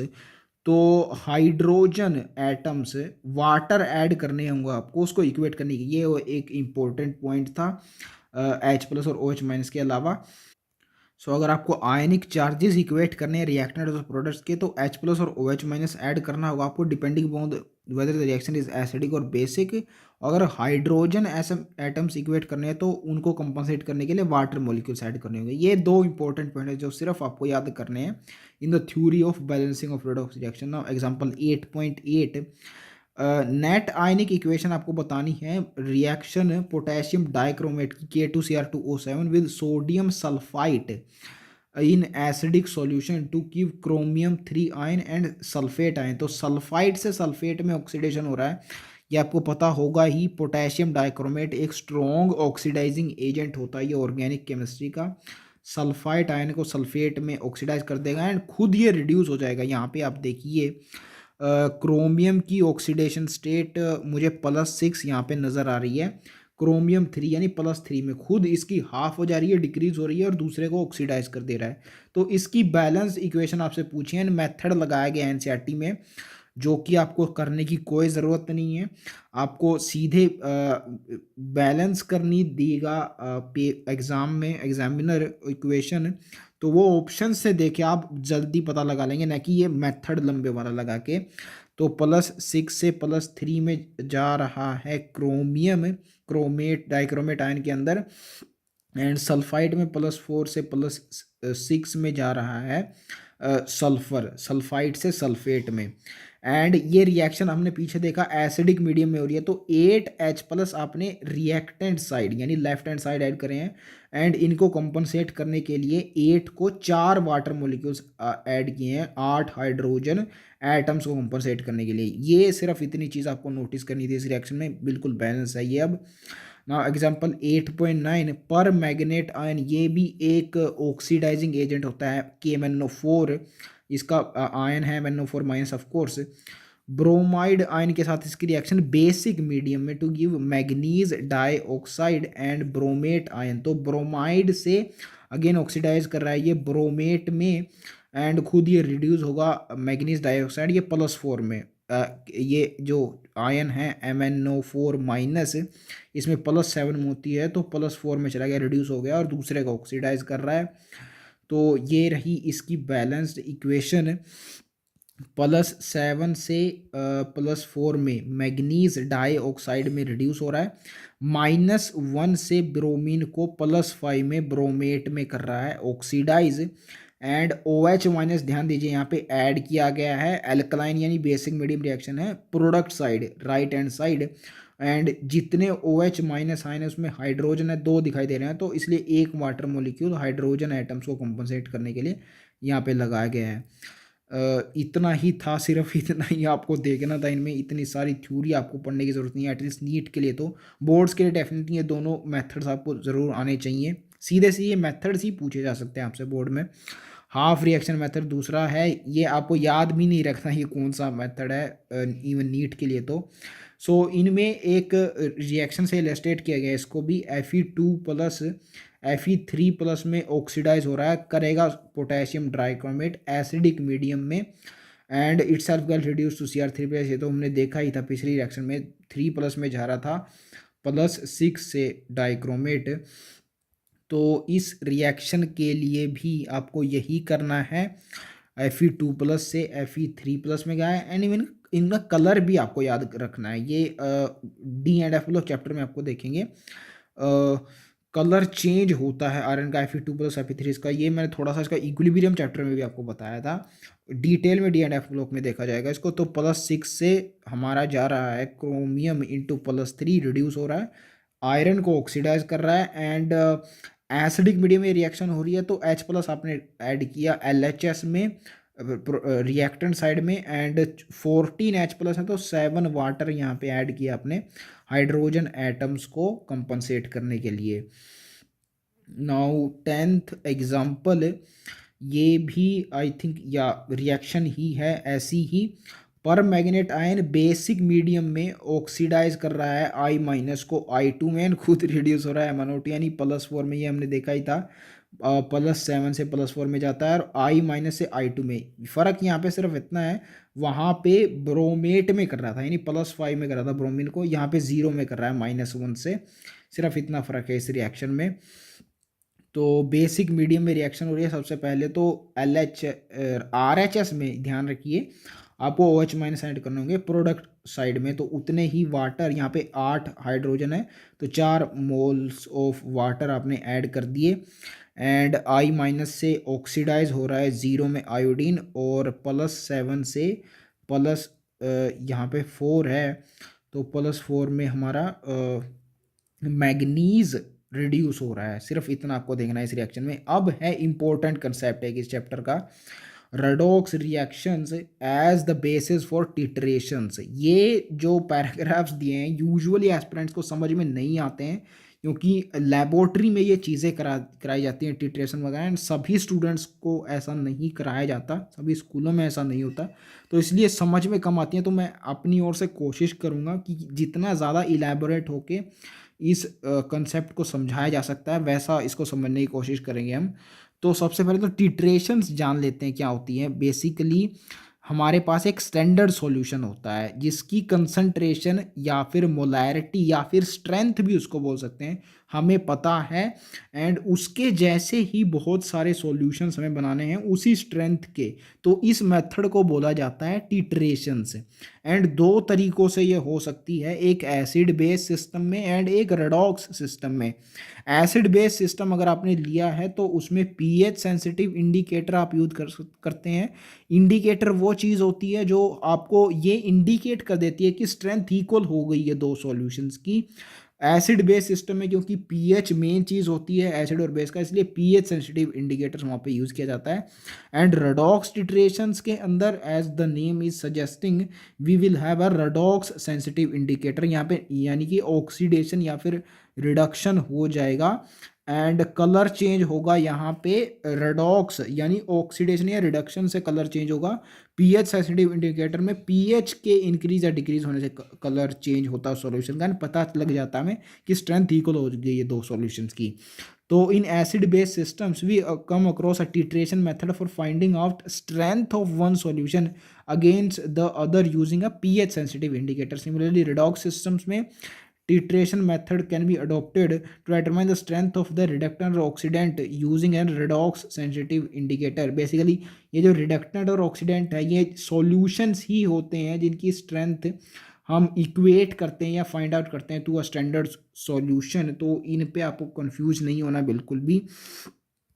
तो हाइड्रोजन एटम्स वाटर ऐड करने होंगे आपको उसको इक्वेट करने की, ये एक इम्पोर्टेंट पॉइंट था H प्लस और OH माइनस के अलावा। सो अगर आपको आयनिक चार्जेस इक्वेट करने हैं रिएक्टेंट और प्रोडक्ट्स के, तो H प्लस और OH माइनस ऐड करना होगा आपको, depending upon whether the reaction is acidic और बेसिक। अगर हाइड्रोजन एटम्स इक्वेट करने हैं तो उनको कंपनसेट करने के लिए वाटर मॉलिक्यूल्स ऐड करने होंगे। ये दो इंपॉर्टेंट पॉइंट है जो सिर्फ आपको याद करने हैं in the theory of balancing of redox reaction. Now example 8.8, net ionic equation आपको बतानी है रिएक्शन पोटेशियम डाइक्रोमेट की K2Cr2O7 with sodium sulphite in acidic solution to give chromium 3 ion and sulphate ion. तो सल्फाइड से sulphate में oxidation हो रहा है, ये आपको पता होगा ही। पोटेशियम डाइक्रोमेट एक स्ट्रॉन्ग ऑक्सीडाइजिंग एजेंट होता है ये ऑर्गेनिक केमिस्ट्री का। सल्फाइट आयन को सल्फेट में ऑक्सीडाइज कर देगा एंड खुद ये रिड्यूस हो जाएगा। यहाँ पे आप देखिए क्रोमियम की ऑक्सीडेशन स्टेट मुझे +6 यहाँ पे नज़र आ रही है। क्रोमियम 3 यानी +3 में खुद इसकी हाफ हो जा रही है, डिक्रीज हो रही है, और दूसरे को ऑक्सीडाइज कर दे रहा है। तो इसकी बैलेंस इक्वेशन आपसे पूछी है, मेथड लगाया गया एनसीईआरटी में, जो कि आपको करने की कोई ज़रूरत नहीं है। आपको सीधे बैलेंस करनी देगा एग्ज़ाम में एग्जामिनर इक्वेशन, तो वो ऑप्शन से देके आप जल्दी पता लगा लेंगे, ना कि ये मेथड लंबे वाला लगा के। तो +6 से +3 में जा रहा है क्रोमियम, क्रोमेट डाइक्रोमेट आयन के अंदर, एंड सल्फाइड में +4 से +6 में जा रहा है सल्फर, सल्फाइड से सल्फेट में। एंड ये रिएक्शन हमने पीछे देखा एसिडिक मीडियम में हो रही है। तो 8H प्लस आपने रिएक्टेंट साइड यानी लेफ्ट हैंड साइड ऐड करे हैं, एंड इनको कंपनसेट करने के लिए 8 को 4 वाटर मोलिक्यूल्स ऐड किए हैं 8 हाइड्रोजन एटम्स को कंपनसेट करने के लिए। ये सिर्फ इतनी चीज़ आपको नोटिस करनी थी इस रिएक्शन में, बिल्कुल बैलेंस है ये। अब ना एग्जाम्पल 8.9, पर मैग्नेट आयन, ये भी एक ऑक्सीडाइजिंग एजेंट होता है KMnO4, इसका आयन है MnO4 minus of course. Bromide ion के साथ इसकी रिएक्शन बेसिक मीडियम में to give manganese dioxide and bromate ion. तो ब्रोमाइड से अगेन ऑक्सीडाइज कर रहा है ये ब्रोमेट में, एंड खुद ये रिड्यूस होगा मैग्नीज डाइऑक्साइड, ये +4 में। ये जो आयन है MnO4 माइनस, इसमें +7 में होती है, तो +4 में चला गया, रिड्यूस हो गया और दूसरे को ऑक्सीडाइज कर रहा है। तो ये रही इसकी बैलेंस्ड इक्वेशन। +7 से +4 में मैग्नीज डाइऑक्साइड में रिड्यूस हो रहा है। -1 से ब्रोमीन को +5 में ब्रोमेट में कर रहा है ऑक्सीडाइज। एंड OH माइनस ध्यान दीजिए यहाँ पे ऐड किया गया है, एल्कलाइन यानी बेसिक मीडियम रिएक्शन है product side, right hand side. And जितने OH माइनस आयन है उसमें हाइड्रोजन है 2 दिखाई दे रहे हैं, तो इसलिए एक वाटर मोलिक्यूल हाइड्रोजन एटम्स को कंपनसेट करने के लिए यहाँ पे लगाया गया है। इतना ही था, सिर्फ इतना ही आपको देखना था। इनमें इतनी सारी थ्योरी आपको पढ़ने की ज़रूरत नहीं है, एटलीस्ट नीट के लिए। तो बोर्ड्स के लिए डेफिनेटली ये दोनों मेथड्स आपको ज़रूर आने चाहिए। सीधे से ये मेथड्स ही पूछे जा सकते हैं आपसे बोर्ड में। हाफ रिएक्शन मेथड दूसरा है, ये आपको याद भी नहीं रखना ये कौन सा मेथड है इवन नीट के लिए। तो सो इनमें एक रिएक्शन से इलस्ट्रेट किया गया है, इसको भी Fe2 प्लस Fe3 प्लस में ऑक्सीडाइज हो रहा है, करेगा पोटेशियम ट्राइक्रोमेट एसिडिक मीडियम में। And itself get reduce to Cr3+। ये तो हमने देखा ही था पिछली रिएक्शन में, 3+ में जा रहा था +6 से डाइक्रोमेट। तो इस रिएक्शन के लिए भी आपको यही करना है, Fe2 प्लस से Fe3+ में गया है। एंड इवन इनका कलर भी आपको याद रखना है, ये डी एंड एफ चैप्टर में आपको देखेंगे कलर चेंज होता है आयरन का Fe2 प्लस Fe3 इसका। ये मैंने थोड़ा सा इसका इक्विलिब्रियम चैप्टर में भी आपको बताया था, डिटेल में डी एंड एफ ब्लॉक में देखा जाएगा इसको। तो +6 से हमारा जा रहा है क्रोमियम इंटू +3 रिड्यूस हो रहा है, आयरन को ऑक्सीडाइज कर रहा है। एंड एसिडिक मीडियम में रिएक्शन हो रही है, तो H+ आपने ऐड किया LHS में रिएक्टेंट साइड में। एंड 14 H+ है, तो 7 वाटर यहाँ पे ऐड किया आपने हाइड्रोजन एटम्स को कंपनसेट करने के लिए। नाउ 10th एग्जाम्पल, ये भी आई थिंक या रिएक्शन ही है ऐसी ही। पर मैग्नेट आयन बेसिक मीडियम में ऑक्सीडाइज कर रहा है I- को I2 में, खुद रिड्यूस हो रहा है MnO2 यानी +4 में, ये हमने देखा ही था। +7 से +4 में जाता है, और I- से I2 में। फ़र्क यहाँ पे सिर्फ इतना है, वहाँ पे ब्रोमेट में कर रहा था यानी +5 में कर रहा था ब्रोमीन को, यहाँ पे 0 में कर रहा है -1 से। सिर्फ इतना फ़र्क है इस रिएक्शन में। तो बेसिक मीडियम में रिएक्शन हो रही है। सबसे पहले तो RHS में ध्यान रखिए, आपको OH- ऐड करने होंगे प्रोडक्ट साइड में, तो उतने ही वाटर, यहाँ पे 8 हाइड्रोजन है, तो 4 मोल्स ऑफ वाटर आपने ऐड कर दिए। एंड I- से ऑक्सीडाइज हो रहा है 0 में आयोडीन, और +7 से प्लस यहाँ पे 4 है, तो +4 में हमारा मैग्नीज रिड्यूस हो रहा है। सिर्फ इतना आपको देखना है इस रिएक्शन में। अब है इंपॉर्टेंट कंसेप्ट है इस चैप्टर का, redox reactions as the basis for titrations. ये जो पैराग्राफ्स दिए हैं यूजुअली एस्पिरेंट्स को समझ में नहीं आते हैं, क्योंकि लेबोरेटरी में ये चीज़ें कराई जाती हैं टिट्रेशन वगैरह, एंड सभी स्टूडेंट्स को ऐसा नहीं कराया जाता, सभी स्कूलों में ऐसा नहीं होता, तो इसलिए समझ में कम आती हैं। तो मैं अपनी ओर से कोशिश करूँगा कि जितना ज़्यादा इलेबोरेट होके इस कंसेप्ट को समझाया जा सकता है वैसा इसको समझने की कोशिश करेंगे हम। तो सबसे पहले तो टिट्रेशंस जान लेते हैं क्या होती है। बेसिकली हमारे पास एक स्टैंडर्ड सॉल्यूशन होता है जिसकी कंसंट्रेशन या फिर मोलैरिटी या फिर स्ट्रेंथ भी उसको बोल सकते हैं, हमें पता है। एंड उसके जैसे ही बहुत सारे सॉल्यूशंस हमें बनाने हैं उसी स्ट्रेंथ के, तो इस मेथड को बोला जाता है टिट्रेशंस। एंड 2 तरीकों से ये हो सकती है, एक एसिड बेस सिस्टम में एंड एक रेडॉक्स सिस्टम में। एसिड बेस सिस्टम अगर आपने लिया है तो उसमें पीएच सेंसिटिव इंडिकेटर आप यूज करते हैं। इंडिकेटर वो चीज़ होती है जो आपको ये इंडिकेट कर देती है कि स्ट्रेंथ इक्वल हो गई है 2 सॉल्यूशंस की। एसिड बेस सिस्टम में क्योंकि पीएच मेन चीज़ होती है एसिड और बेस का, इसलिए पीएच सेंसिटिव इंडिकेटर्स वहाँ पे यूज़ किया जाता है। एंड रेडॉक्स टिट्रेशंस के अंदर as the name is suggesting we will have a redox sensitive indicator, यहाँ पे यानी कि ऑक्सीडेशन या फिर रिडक्शन हो जाएगा। एंड कलर चेंज होगा यहाँ पे रेडॉक्स यानी ऑक्सीडेशन या रिडक्शन से कलर चेंज होगा। पीएच सेंसिटिव इंडिकेटर में पीएच के इंक्रीज या डिक्रीज होने से कलर चेंज होता है सॉल्यूशन का, पता लग जाता है हमें कि स्ट्रेंथ इक्वल हो गई है 2 सॉल्यूशंस की। तो इन acid based systems we come across a titration method for finding out strength of one solution against the other using a pH sensitive indicator. Similarly redox systems में titration method can be adopted to determine the strength of the reductant or oxidant using a redox sensitive indicator. Basically ये जो reductant और oxidant है ये solutions ही होते हैं जिनकी strength हम इक्वेट करते हैं या फाइंड आउट करते हैं टू अ स्टैंडर्ड सॉल्यूशन। तो इन पे आपको कंफ्यूज नहीं होना बिल्कुल भी।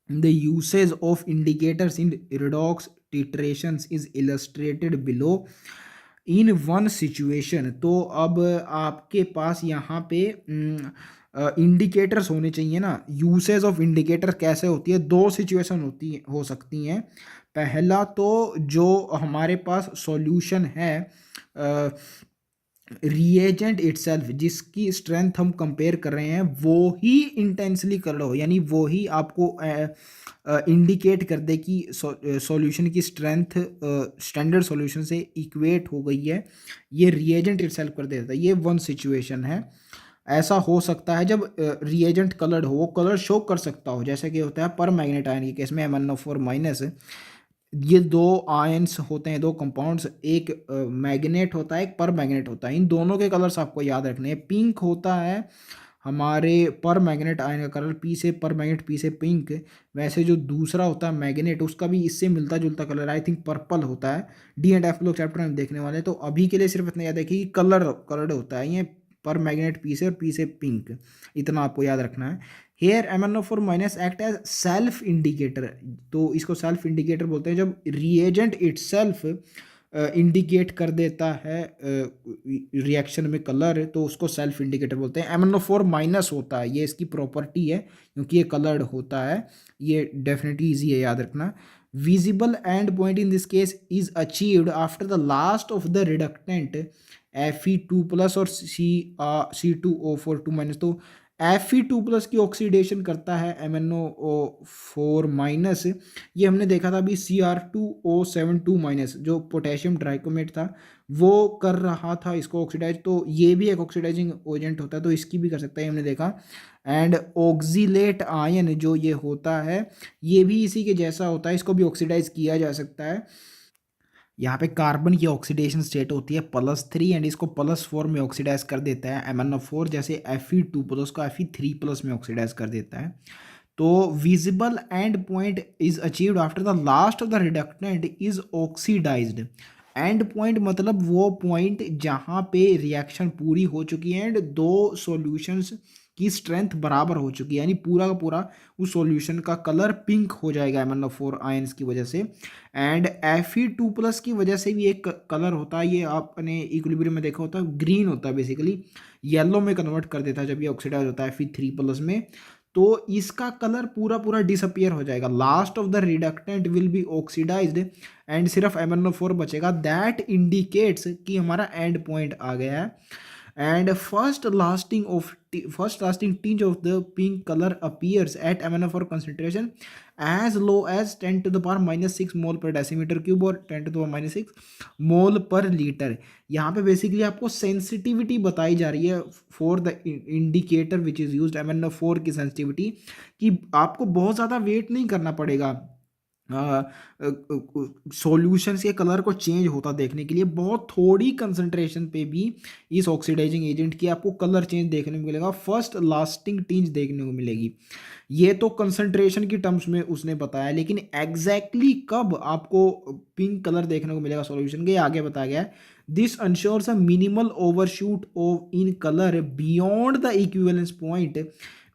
The usage of indicators in redox titrations is illustrated below in one situation। तो अब आपके पास यहाँ पे इंडिकेटर्स होने चाहिए ना। यूसेज ऑफ इंडिकेटर कैसे होती है, दो सिचुएशन हो सकती हैं। पहला तो जो हमारे पास सॉल्यूशन है रिएजेंट इटसेल्फ जिसकी स्ट्रेंथ हम कंपेयर कर रहे हैं वो ही इंटेंसली कर लो, यानी वो ही आपको इंडिकेट कर दे कि सॉल्यूशन की स्ट्रेंथ स्टैंडर्ड सॉल्यूशन से इक्वेट हो गई है, ये रिएजेंट इटसेल्फ कर देता है। ये वन सिचुएशन है। ऐसा हो सकता है जब रिएजेंट कलर्ड हो, वो कलर शो कर सकता हो, जैसे कि होता है पर मैग्नेट आयन के केस में MnO4 माइनस। ये दो आयंस होते हैं, दो कंपाउंड्स, एक मैग्नेट होता है एक पर मैग्नेट होता है। इन दोनों के कलर्स आपको याद रखने हैं। पिंक होता है हमारे पर मैग्नेट आयन का कलर, पी से पर मैग्नेट, पी से पिंक। वैसे जो दूसरा होता है मैग्नेट उसका भी इससे मिलता जुलता कलर आई थिंक पर्पल होता है। डी एंड एफ लोग चैप्टर में देखने वाले हैं, तो अभी के लिए सिर्फ इतना याद है कि कलर्ड होता है ये पर मैग्नेट पी से और पी से पिंक, इतना आपको याद रखना है। Here MnO4 minus act as self indicator. तो इसको सेल्फ इंडिकेटर बोलते हैं जब रिएजेंट इटसेल्फ इंडिकेट कर देता है रिएक्शन में कलर, तो उसको सेल्फ इंडिकेटर बोलते हैं। MnO4 माइनस होता है, ये इसकी प्रॉपर्टी है क्योंकि ये कलर्ड होता है। ये डेफिनेटली ईजी है याद रखना। Visible end point in this case is achieved after the last of the reductant Fe2 plus और C2O4 2 माइनस। तो Fe2 प्लस की ऑक्सीडेशन करता है MnO4 माइनस। ये हमने देखा था अभी Cr2O7 2 माइनस, जो पोटेशियम ड्राइकोमेट था वो कर रहा था इसको ऑक्सीडाइज। तो ये भी एक ऑक्सीडाइजिंग एजेंट होता है, तो इसकी भी कर सकता है, हमने देखा। एंड ऑक्सीलेट आयन जो ये होता है ये भी इसी के जैसा होता है, इसको भी ऑक्सीडाइज किया जा सकता है। यहाँ पे कार्बन की ऑक्सीडेशन स्टेट होती है +3 एंड इसको +4 में ऑक्सीडाइज कर देता है MnO4, जैसे Fe2 प्लस को Fe3 प्लस में ऑक्सीडाइज कर देता है। तो visible end point is achieved after the last of the reductant is oxidized. End point मतलब वो पॉइंट जहाँ पे रिएक्शन पूरी हो चुकी है एंड दो सॉल्यूशंस की स्ट्रेंथ बराबर हो चुकी है, यानी पूरा का पूरा उस सॉल्यूशन का कलर पिंक हो जाएगा MnO4 आयंस की वजह से। एंड Fe2 प्लस की वजह से भी एक कलर होता है, ये आपने इक्विलिब्रियम में देखा होता है, ग्रीन होता है, बेसिकली येलो में कन्वर्ट कर देता है जब ये ऑक्सीडाइज होता है Fe3 प्लस में। तो इसका कलर पूरा पूरा डिसअपियर हो जाएगा। Last of the reductant will be oxidized and सिर्फ MnO4 बचेगा। दैट इंडिकेट्स कि हमारा एंड पॉइंट आ गया है। And first lasting tinge of the pink color appears at MnO4 concentration as low as 10 to the power -6 mole per decimeter cube और 10 to the power -6 मोल पर litre. यहाँ पे basically आपको sensitivity बताई जा रही है for the indicator which is used, MnO4 की सेंसिटिविटी, कि आपको बहुत ज़्यादा वेट नहीं करना पड़ेगा सॉल्यूशंस के कलर को चेंज होता देखने के लिए। बहुत थोड़ी कंसंट्रेशन पे भी इस ऑक्सीडाइजिंग एजेंट की आपको कलर चेंज देखने को मिलेगा, फर्स्ट लास्टिंग टिंज देखने को मिलेगी। ये तो कंसंट्रेशन की टर्म्स में उसने बताया, लेकिन एग्जैक्टली कब आपको पिंक कलर देखने को मिलेगा सॉल्यूशन के, आगे बताया गया है। This ensures a minimal overshoot of in colour beyond the equivalence point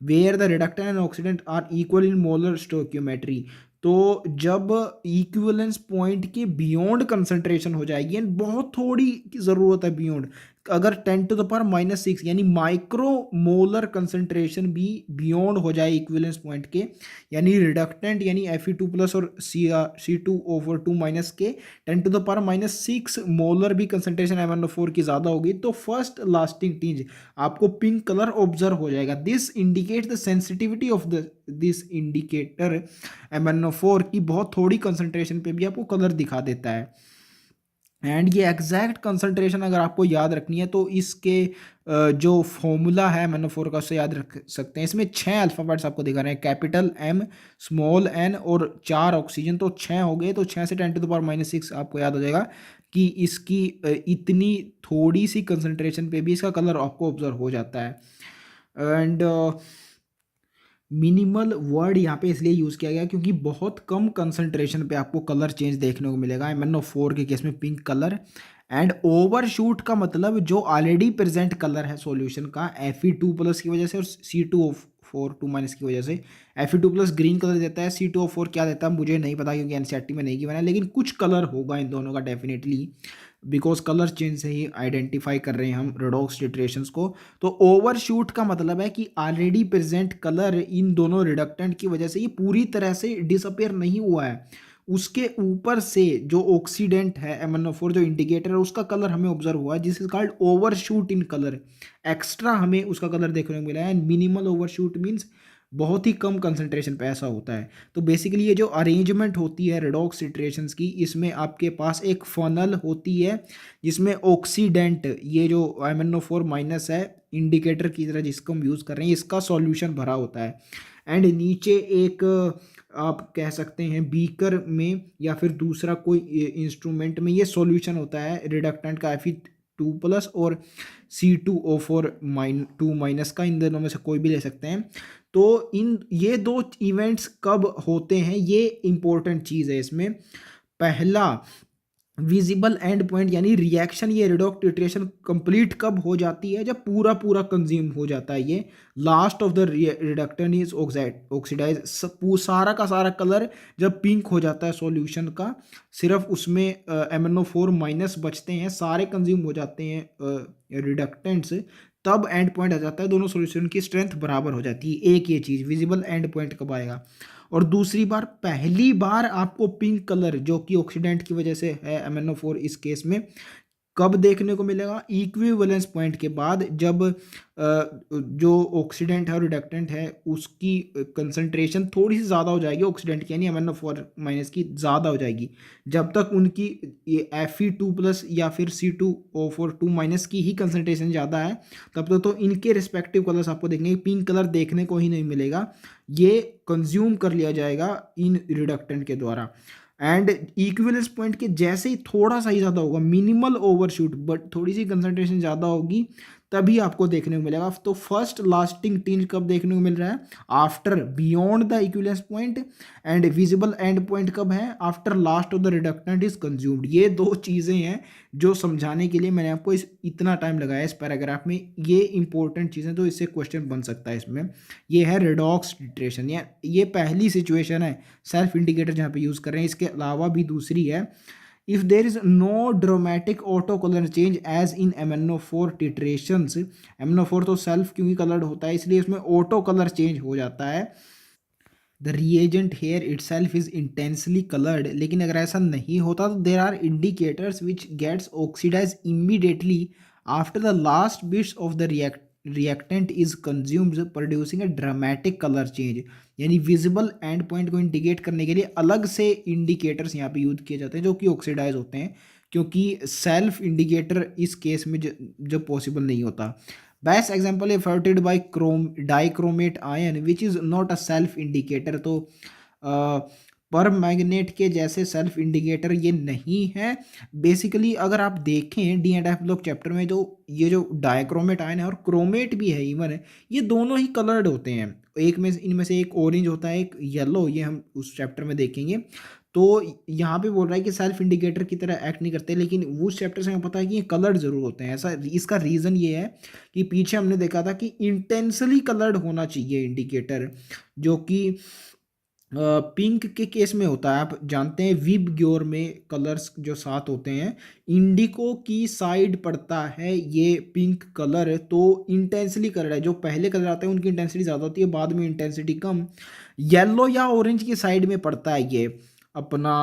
where the reductant and oxidant are equal in molar stoichiometry. तो जब इक्विवेलेंस पॉइंट के बियॉन्ड कंसंट्रेशन हो जाएगी, एंड बहुत थोड़ी की ज़रूरत है बियॉन्ड, अगर 10 to the power -6 यानी माइक्रो मोलर कंसंट्रेशन भी बियॉन्ड हो जाए इक्विवेलेंस पॉइंट के, यानी रिडक्टेंट यानी Fe2 प्लस और C2O4 2 माइनस के 10 to the power -6 मोलर भी कंसंट्रेशन MnO4 की ज़्यादा होगी, तो फर्स्ट लास्टिंग टिंज आपको पिंक कलर ऑब्जर्व हो जाएगा। This indicate the sensitivity of this indicator MnO4 की बहुत थोड़ी कंसंट्रेशन पे भी आपको कलर दिखा देता है। एंड ये एग्जैक्ट कंसंट्रेशन अगर आपको याद रखनी है तो इसके जो फॉर्मूला है मैनोफोर का उससे याद रख सकते हैं। इसमें 6 अल्फ़ाबेट्स आपको दिखा रहे हैं, कैपिटल एम, स्मॉल एन और 4 ऑक्सीजन, तो 6 हो गए। तो 6 से 10⁻⁻6 आपको याद हो जाएगा कि इसकी इतनी थोड़ी सी कंसंट्रेशन पे भी इसका कलर आपको ऑब्जर्व हो जाता है। एंड मिनिमल वर्ड यहाँ पे इसलिए यूज़ किया गया क्योंकि बहुत कम कंसंट्रेशन पे आपको कलर चेंज देखने को मिलेगा MnO4 के केस में पिंक कलर। एंड ओवरशूट का मतलब जो ऑलरेडी प्रेजेंट कलर है सॉल्यूशन का Fe2+ की वजह से और C2O4 की वजह से। Fe2+ ग्रीन कलर देता है, C2O4 क्या देता है मुझे नहीं पता क्योंकि एनसीईआरटी में नहीं गिवन है, लेकिन कुछ कलर होगा इन दोनों का डेफिनेटली, बिकॉज कलर चेंज से ही आइडेंटिफाई कर रहे हैं हम रेडॉक्स टिट्रेशंस को। तो ओवरशूट का मतलब है कि ऑलरेडी प्रेजेंट कलर इन दोनों रिडक्टेंट की वजह से ये पूरी तरह से डिसअपेयर नहीं हुआ है, उसके ऊपर से जो ऑक्सीडेंट है MnO4 जो इंडिकेटर है उसका कलर हमें ऑब्जर्व हुआ है, जिस is called overshoot in colour. Extra हमें उसका कलर देखने को मिला है। एंड मिनिमल ओवरशूट मीन्स बहुत ही कम कंसंट्रेशन पे ऐसा होता है। तो बेसिकली ये जो अरेंजमेंट होती है रेडॉक्स टिट्रेशंस की, इसमें आपके पास एक फनल होती है जिसमें ऑक्सीडेंट ये जो MnO4- है इंडिकेटर की तरह जिसको हम यूज़ कर रहे हैं इसका सॉल्यूशन भरा होता है। एंड नीचे एक आप कह सकते हैं बीकर में या फिर दूसरा कोई इंस्ट्रूमेंट में ये सॉल्यूशन होता है रिडक्टेंट का Fe2+ और C2O4- का, इन दोनों में से कोई भी ले सकते हैं। तो इन ये दो इवेंट्स कब होते हैं ये इंपॉर्टेंट चीज़ है इसमें। पहला विजिबल एंड पॉइंट यानी रिएक्शन, ये रेडॉक्स टिट्रेशन कंप्लीट कब हो जाती है, जब पूरा पूरा कंज्यूम हो जाता है ये last of the reductant is oxidize, सारा का सारा कलर जब पिंक हो जाता है सॉल्यूशन का, सिर्फ उसमें MnO4- बचते हैं, सारे कंज्यूम हो जाते हैं रिडक्टेंट्स, तब एंड पॉइंट आ जाता है, दोनों सॉल्यूशन की स्ट्रेंथ बराबर हो जाती है। एक ये चीज़ विजिबल एंड पॉइंट कब आएगा। और दूसरी बार, पहली बार आपको पिंक कलर जो कि ऑक्सीडेंट की वजह से है MnO4 इस केस में, कब देखने को मिलेगा, इक्विवेलेंस पॉइंट के बाद, जब जो ऑक्सीडेंट है और रिडक्टेंट है उसकी कंसंट्रेशन थोड़ी सी ज़्यादा हो जाएगी, ऑक्सीडेंट की यानी MnO4- की ज़्यादा हो जाएगी। जब तक उनकी ये Fe2+ या फिर C2O4 की ही कंसंट्रेशन ज़्यादा है तब तक तो इनके रिस्पेक्टिव कलर्स आपको देखेंगे, पिंक कलर देखने को ही नहीं मिलेगा, ये कंज्यूम कर लिया जाएगा इन रिडक्टेंट के द्वारा। एंड इक्विवेलेंस पॉइंट के जैसे ही थोड़ा सा ही ज़्यादा होगा, मिनिमल ओवरशूट बट थोड़ी सी कंसंट्रेशन ज़्यादा होगी, तभी आपको देखने को मिलेगा। तो फर्स्ट लास्टिंग टिंज कब देखने को मिल रहा है, after beyond the equivalence point. And visible end point कब है, after last of the reductant is consumed. ये दो चीज़ें हैं जो समझाने के लिए मैंने आपको इतना टाइम लगाया इस पैराग्राफ में, ये इंपॉर्टेंट चीज़ें, तो इससे क्वेश्चन बन सकता है इसमें। ये है रेडॉक्स टिट्रेशन, या ये पहली सिचुएशन है सेल्फ इंडिकेटर जहाँ पे यूज़ कर रहे हैं। इसके अलावा भी दूसरी है, if there is no dramatic auto colour change as in MnO4 titrations. MnO4 तो सेल्फ क्योंकि कलर्ड होता है इसलिए इसमें ऑटो कलर चेंज हो जाता है, the reagent here itself is intensely coloured. लेकिन अगर ऐसा नहीं होता तो there are indicators which gets oxidize immediately after the last bits of the reactant is consumed producing a dramatic colour change. यानी विजिबल एंड पॉइंट को indicate करने के लिए अलग से इंडिकेटर्स यहाँ पे यूज किए जाते हैं जो कि ऑक्सीडाइज होते हैं, क्योंकि सेल्फ इंडिकेटर इस केस में जो पॉसिबल नहीं होता। Best example afforded by dichromate ion which is not a self indicator. तो पर मैग्नेट के जैसे सेल्फ इंडिकेटर ये नहीं है। बेसिकली अगर आप देखें डी एंड एफ लोग चैप्टर में, जो ये जो डाइक्रोमेट आयन है और क्रोमेट भी है इवन है, ये दोनों ही कलर्ड होते हैं। एक में इनमें से एक ऑरेंज होता है एक येलो, ये हम उस चैप्टर में देखेंगे। तो यहाँ पे बोल रहा है कि सेल्फ इंडिकेटर की तरह एक्ट नहीं करते, लेकिन उस चैप्टर से हमें पता है कि ये कलर्ड जरूर होते हैं। ऐसा इसका रीज़न ये है कि पीछे हमने देखा था कि इंटेंसली कलर्ड होना चाहिए इंडिकेटर, जो कि पिंक के केस में होता है। आप जानते हैं विब ग्योर में कलर्स जो साथ होते हैं, इंडिको की साइड पड़ता है ये पिंक कलर, तो इंटेंसली कलर है। जो पहले कलर आते हैं उनकी इंटेंसिटी ज़्यादा होती है, बाद में इंटेंसिटी कम। येलो या ऑरेंज की साइड में पड़ता है ये अपना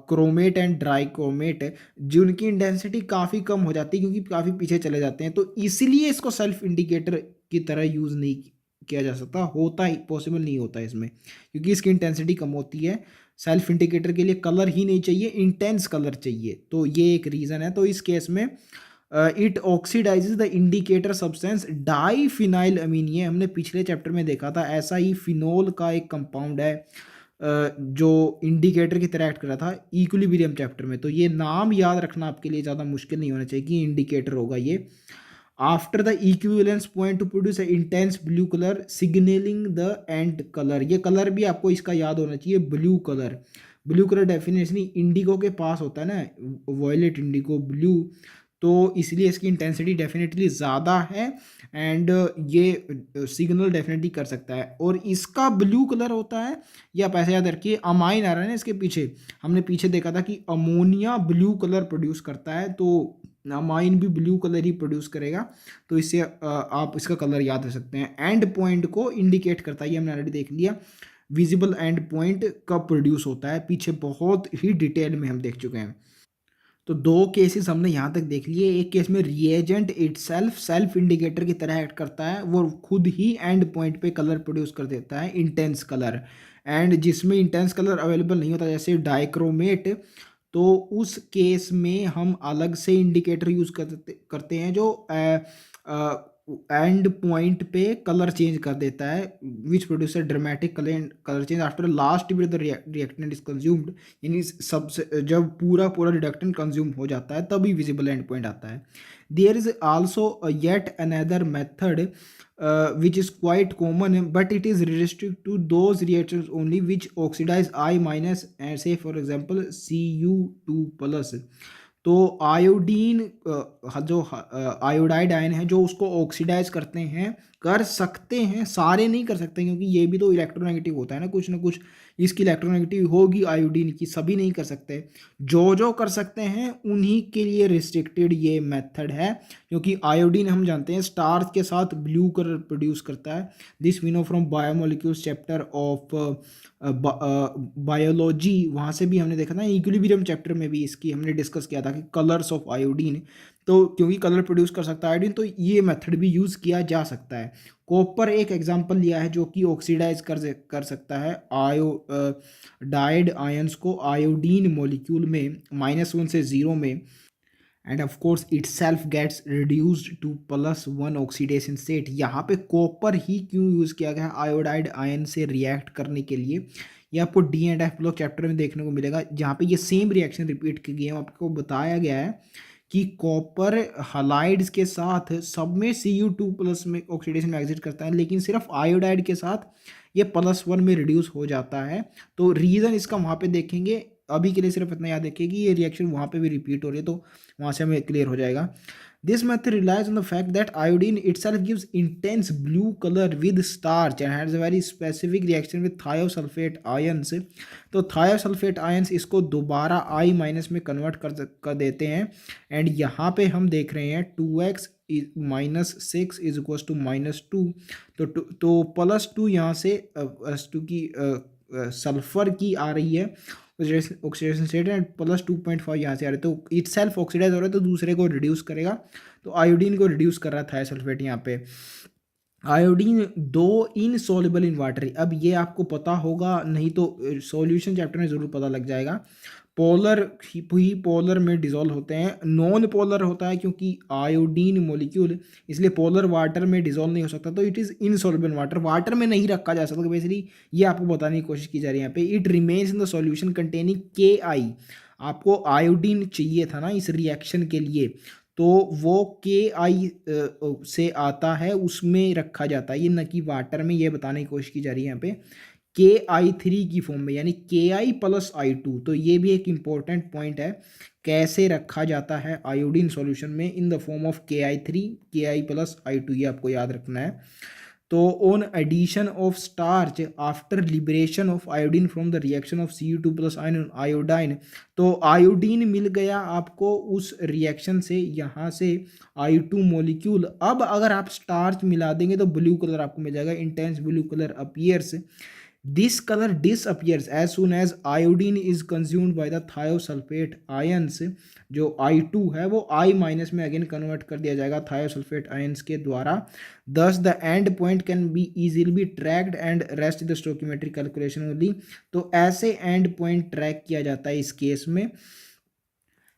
क्रोमेट एंड ड्राई क्रोमेट, जिनकी इंटेंसिटी काफ़ी कम हो जाती है क्योंकि काफ़ी पीछे चले जाते हैं। तो इसीलिए इसको सेल्फ इंडिकेटर की तरह यूज़ नहीं किया जा सकता, होता ही पॉसिबल नहीं होता इसमें, क्योंकि इसकी इंटेंसिटी कम होती है। सेल्फ इंडिकेटर के लिए कलर ही नहीं चाहिए, इंटेंस कलर चाहिए, तो ये एक रीज़न है। तो इस केस में it oxidises the indicator substance diphenyl amine, ये हमने पिछले चैप्टर में देखा था। ऐसा ही फिनोल का एक कंपाउंड है जो इंडिकेटर की तरह एक्ट कर रहा था इक्विलिब्रियम चैप्टर में। तो ये नाम याद रखना आपके लिए ज़्यादा मुश्किल नहीं होना चाहिए कि इंडिकेटर होगा ये। After the equivalence point two produce intense blue colour signalling the end colour, ये कलर भी आपको इसका याद होना चाहिए, blue colour. Blue colour definition Indigo के पास होता है ना, वॉयलेट इंडिगो ब्लू, तो इसलिए इसकी इंटेंसिटी डेफिनेटली ज़्यादा है एंड ये सिग्नल डेफिनेटली कर सकता है। और इसका ब्लू कलर होता है, या आप ऐसे याद रखिए, अमाइन आ रहा है ना इसके पीछे, हमने पीछे देखा था कि अमोनिया ब्लू कलर प्रोड्यूस करता है, तो अमाइन भी ब्लू कलर ही प्रोड्यूस करेगा। तो इससे आप इसका कलर याद रख सकते हैं। एंड पॉइंट को इंडिकेट करता है, ये हमने ऑलरेडी देख लिया। विजिबल एंड पॉइंट कब प्रोड्यूस होता है, पीछे बहुत ही डिटेल में हम देख चुके हैं। तो दो केसेस हमने यहाँ तक देख लिए। एक केस में रिएजेंट इटसेल्फ सेल्फ इंडिकेटर की तरह एक्ट करता है, वो खुद ही एंड पॉइंट पे कलर प्रोड्यूस कर देता है, इंटेंस कलर। एंड जिसमें इंटेंस कलर अवेलेबल नहीं होता, जैसे डाइक्रोमेट, तो उस केस में हम अलग से इंडिकेटर यूज़ करते हैं जो एंड पॉइंट पे कलर चेंज कर देता है, which produce dramatic colour change after last bit the reactant is consumed, यानी सबसे जब पूरा पूरा रिडक्टेंट कंज्यूम हो जाता है तभी विजिबल एंड पॉइंट आता है। There is also yet another method which is quite common, but it is restricted to those reactions only which oxidize I minus and say for example Cu2 plus। तो iodine जो iodide ion है जो उसको oxidise करते हैं, कर सकते हैं, सारे नहीं कर सकते क्योंकि ये भी तो इलेक्ट्रोनेगेटिव होता है ना कुछ इसकी इलेक्ट्रोनेगेटिव होगी आयोडीन की, सभी नहीं कर सकते। जो कर सकते हैं उन्हीं के लिए रिस्ट्रिक्टेड ये मेथड है, क्योंकि आयोडीन हम जानते हैं स्टार्च के साथ ब्लू कलर प्रोड्यूस करता है। This we know from biomolecules chapter of biology, वहाँ से भी हमने देखा था। इक्विलिब्रियम चैप्टर में भी इसकी हमने डिस्कस किया था कि कलर्स ऑफ आयोडीन, तो क्योंकि कलर प्रोड्यूस कर सकता है आयोडीन, तो ये मेथड भी यूज़ किया जा सकता है। कॉपर एक एग्जांपल लिया है जो कि ऑक्सीडाइज कर सकता है डाइड आयंस को आयोडीन मॉलिक्यूल में -1 से 0 में, and of course it self gets reduced to +1 oxidation state. यहाँ पे कॉपर ही क्यों यूज़ किया गया है आयोडाइड आयन से रिएक्ट करने के लिए, ये आपको D and F block chapter में देखने को मिलेगा, जहाँ पे ये सेम रिएक्शन रिपीट की गई है। आपको बताया गया है कि कॉपर हलाइड्स के साथ सब में Cu2+ में ऑक्सीडेशन में एग्जिट करता है, लेकिन सिर्फ आयोडाइड के साथ ये +1 में रिड्यूस हो जाता है। तो रीज़न इसका वहाँ पे देखेंगे, अभी के लिए सिर्फ इतना याद रखिए कि ये रिएक्शन वहाँ पे भी रिपीट हो रही है, तो वहाँ से हमें क्लियर हो जाएगा। This method relies on the fact that iodine itself gives intense blue colour with starch and has a very specific reaction with thiosulphate ions. तो थायोसल्फेट आयंस इसको दोबारा I- में कन्वर्ट कर देते हैं, एंड यहाँ पे हम देख रहे हैं 2x -6 इज इक्वल्स टू -2, तो +2 यहाँ से S2 की सल्फर की आ रही है ऑक्सीडेशन स्टेट, एंड +2.5 यहाँ से आ रहा है, तो इट सेल्फ ऑक्सीडाइज हो रहा है, तो दूसरे को रिड्यूस करेगा। तो आयोडीन को रिड्यूस कर रहा था सल्फेट यहाँ पे। आयोडीन दो इनसॉल्युबल इन वाटर, अब ये आपको पता होगा, नहीं तो सॉल्यूशन चैप्टर में ज़रूर पता लग जाएगा। पोलर ही पोलर में डिजोल्व होते हैं, नॉन पोलर होता है क्योंकि आयोडीन मॉलिक्यूल, इसलिए पोलर वाटर में डिजोल्व नहीं हो सकता, तो it is insoluble water, water में नहीं रखा जा सकता बेसिकली, ये आपको बताने की कोशिश की जा रही है यहाँ पे। It remains in the solution containing Ki, आपको आयोडीन चाहिए था ना इस रिएक्शन के लिए, तो वो Ki से आता है, उसमें रखा जाता है, ये न कि वाटर में, ये बताने की कोशिश की जा रही है यहाँ पे। Ki3 की फॉर्म में, यानी Ki+I2, तो ये भी एक इम्पोर्टेंट पॉइंट है, कैसे रखा जाता है आयोडीन सॉल्यूशन में, in the form of Ki3 Ki+I2, ये आपको याद रखना है। तो on addition of starch after liberation of iodine from the reaction of Cu2+ iodine, तो आयोडीन मिल गया आपको उस रिएक्शन से, यहाँ से I2 मॉलिक्यूल। अब अगर आप स्टार्च मिला देंगे तो ब्लू कलर आपको मिल जाएगा, intense blue colour appears This color disappears as soon as iodine is consumed by the thiosulfate ions. जो I2 है वो I माइनस में अगेन कन्वर्ट कर दिया जाएगा थायोसल्फेट आयंस के द्वारा. Thus the end point can be easily be tracked and rest the stoichiometric calculation only. तो ऐसे एंड पॉइंट ट्रैक किया जाता है इस केस में.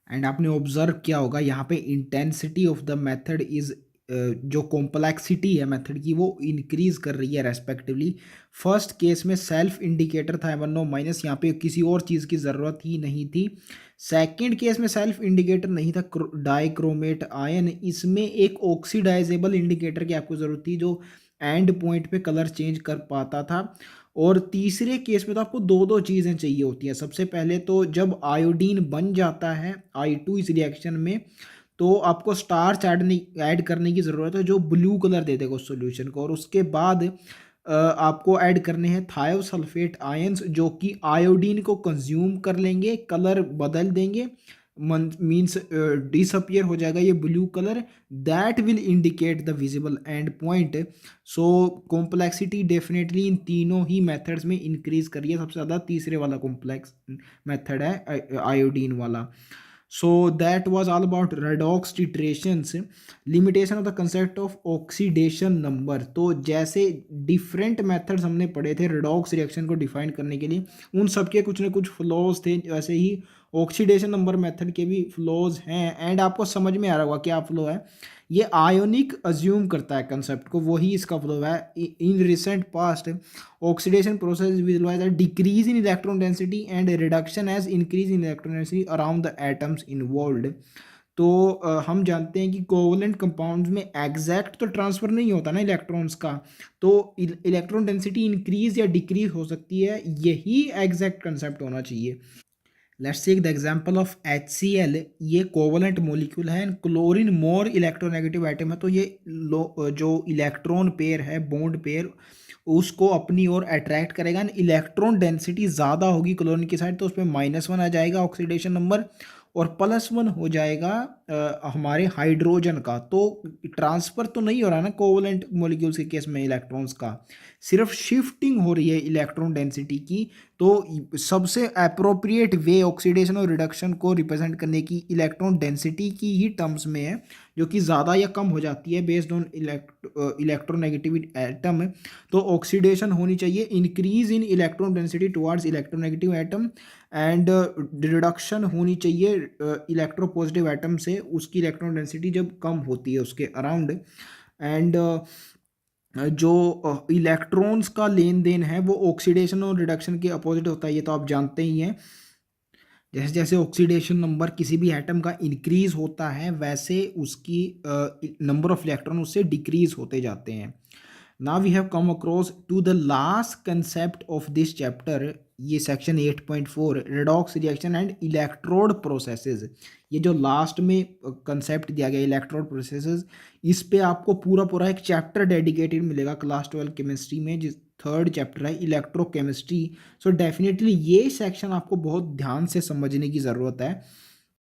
एंड आपने ऑब्जर्व किया होगा यहाँ पे intensity of the method is जो कॉम्प्लेक्सिटी है मेथड की वो इंक्रीज कर रही है रेस्पेक्टिवली. फर्स्ट केस में सेल्फ इंडिकेटर था M1O माइनस, यहाँ पे किसी और चीज़ की ज़रूरत ही नहीं थी. सेकंड केस में सेल्फ इंडिकेटर नहीं था, डाइक्रोमेट आयन, इसमें एक ऑक्सीडाइजेबल इंडिकेटर की आपको ज़रूरत थी जो एंड पॉइंट पे कलर चेंज कर पाता था. और तीसरे केस में तो आपको दो दो चीज़ें चाहिए होती हैं. सबसे पहले तो जब आयोडीन बन जाता है I2 इस रिएक्शन में, तो आपको स्टार्च ऐड करने की ज़रूरत है जो ब्लू कलर दे देगा उस सॉल्यूशन को. और उसके बाद आपको ऐड करने हैं थायोसल्फेट आयंस जो कि आयोडीन को कंज्यूम कर लेंगे, कलर बदल देंगे, मीन्स डिसअपियर हो जाएगा ये blue colour. That will indicate the visible end point. So complexity definitely in तीनों ही मेथड्स में इंक्रीज करिए. सबसे ज़्यादा तीसरे वाला कॉम्प्लेक्स मेथड है आयोडीन वाला. So that was all about redox titrations. Limitation of the concept of oxidation number. तो जैसे डिफरेंट मेथड्स हमने पढ़े थे redox रिएक्शन को डिफाइन करने के लिए, उन सब के कुछ ना कुछ फ्लॉज थे, वैसे ही ऑक्सीडेशन नंबर मेथड के भी फ्लॉज हैं. एंड आपको समझ में आ रहा होगा क्या फ्लो है. ये आयोनिक अज्यूम करता है कंसेप्ट को, वही इसका फ्लो है. In recent past oxidation process visualize a decrease in electron density and a reduction as increase in electron density around the atoms involved. तो हम जानते हैं कि कोवलेंट कंपाउंड्स में एग्जैक्ट तो ट्रांसफर नहीं होता ना इलेक्ट्रॉन्स का, तो इलेक्ट्रॉन डेंसिटी इंक्रीज या डिक्रीज हो सकती है, यही एग्जैक्ट कंसेप्ट होना चाहिए. Let's take the example of HCl. ये कोवलेंट मॉलिक्यूल है. क्लोरीन मोर इलेक्ट्रोनेगेटिव आइटम है, तो ये जो इलेक्ट्रॉन पेयर है, बॉन्ड पेयर, उसको अपनी ओर अट्रैक्ट करेगा. इलेक्ट्रॉन डेंसिटी ज़्यादा होगी क्लोरीन की साइड, तो उसमें -1 आ जाएगा ऑक्सीडेशन नंबर, और +1 हो जाएगा हमारे हाइड्रोजन का. तो ट्रांसफ़र तो नहीं हो रहा ना कोवलेंट मॉलिक्यूल्स के केस में इलेक्ट्रॉन्स का, सिर्फ शिफ्टिंग हो रही है इलेक्ट्रॉन डेंसिटी की. तो सबसे अप्रोप्रिएट वे ऑक्सीडेशन और रिडक्शन को रिप्रेजेंट करने की इलेक्ट्रॉन डेंसिटी की ही टर्म्स में है, जो कि ज़्यादा या कम हो जाती है बेस्ड ऑन इलेक्ट्रोनेगेटिव एटम. तो ऑक्सीडेशन होनी चाहिए increase in electron density towards electronegative atom, and reduction होनी चाहिए इलेक्ट्रोपॉजिटिव एटम से, उसकी इलेक्ट्रॉन डेंसिटी जब कम होती है उसके अराउंड. एंड जो इलेक्ट्रॉन्स का लेन देन है वो ऑक्सीडेशन और रिडक्शन के अपोजिट होता है, ये तो आप जानते ही हैं. जैसे जैसे ऑक्सीडेशन नंबर किसी भी एटम का इंक्रीज होता है, वैसे उसकी नंबर ऑफ इलेक्ट्रॉन उससे डिक्रीज होते जाते हैं. Now we have come across to the last concept of this chapter. ये section 8.4 redox reaction and electrode processes. ये जो लास्ट में कंसेप्ट दिया गया इलेक्ट्रोड प्रोसेसेस, इस पे आपको पूरा पूरा एक चैप्टर डेडिकेटेड मिलेगा क्लास 12 केमिस्ट्री में, जिस थर्ड चैप्टर है इलेक्ट्रोकेमिस्ट्री. सो डेफिनेटली ये सेक्शन आपको बहुत ध्यान से समझने की ज़रूरत है.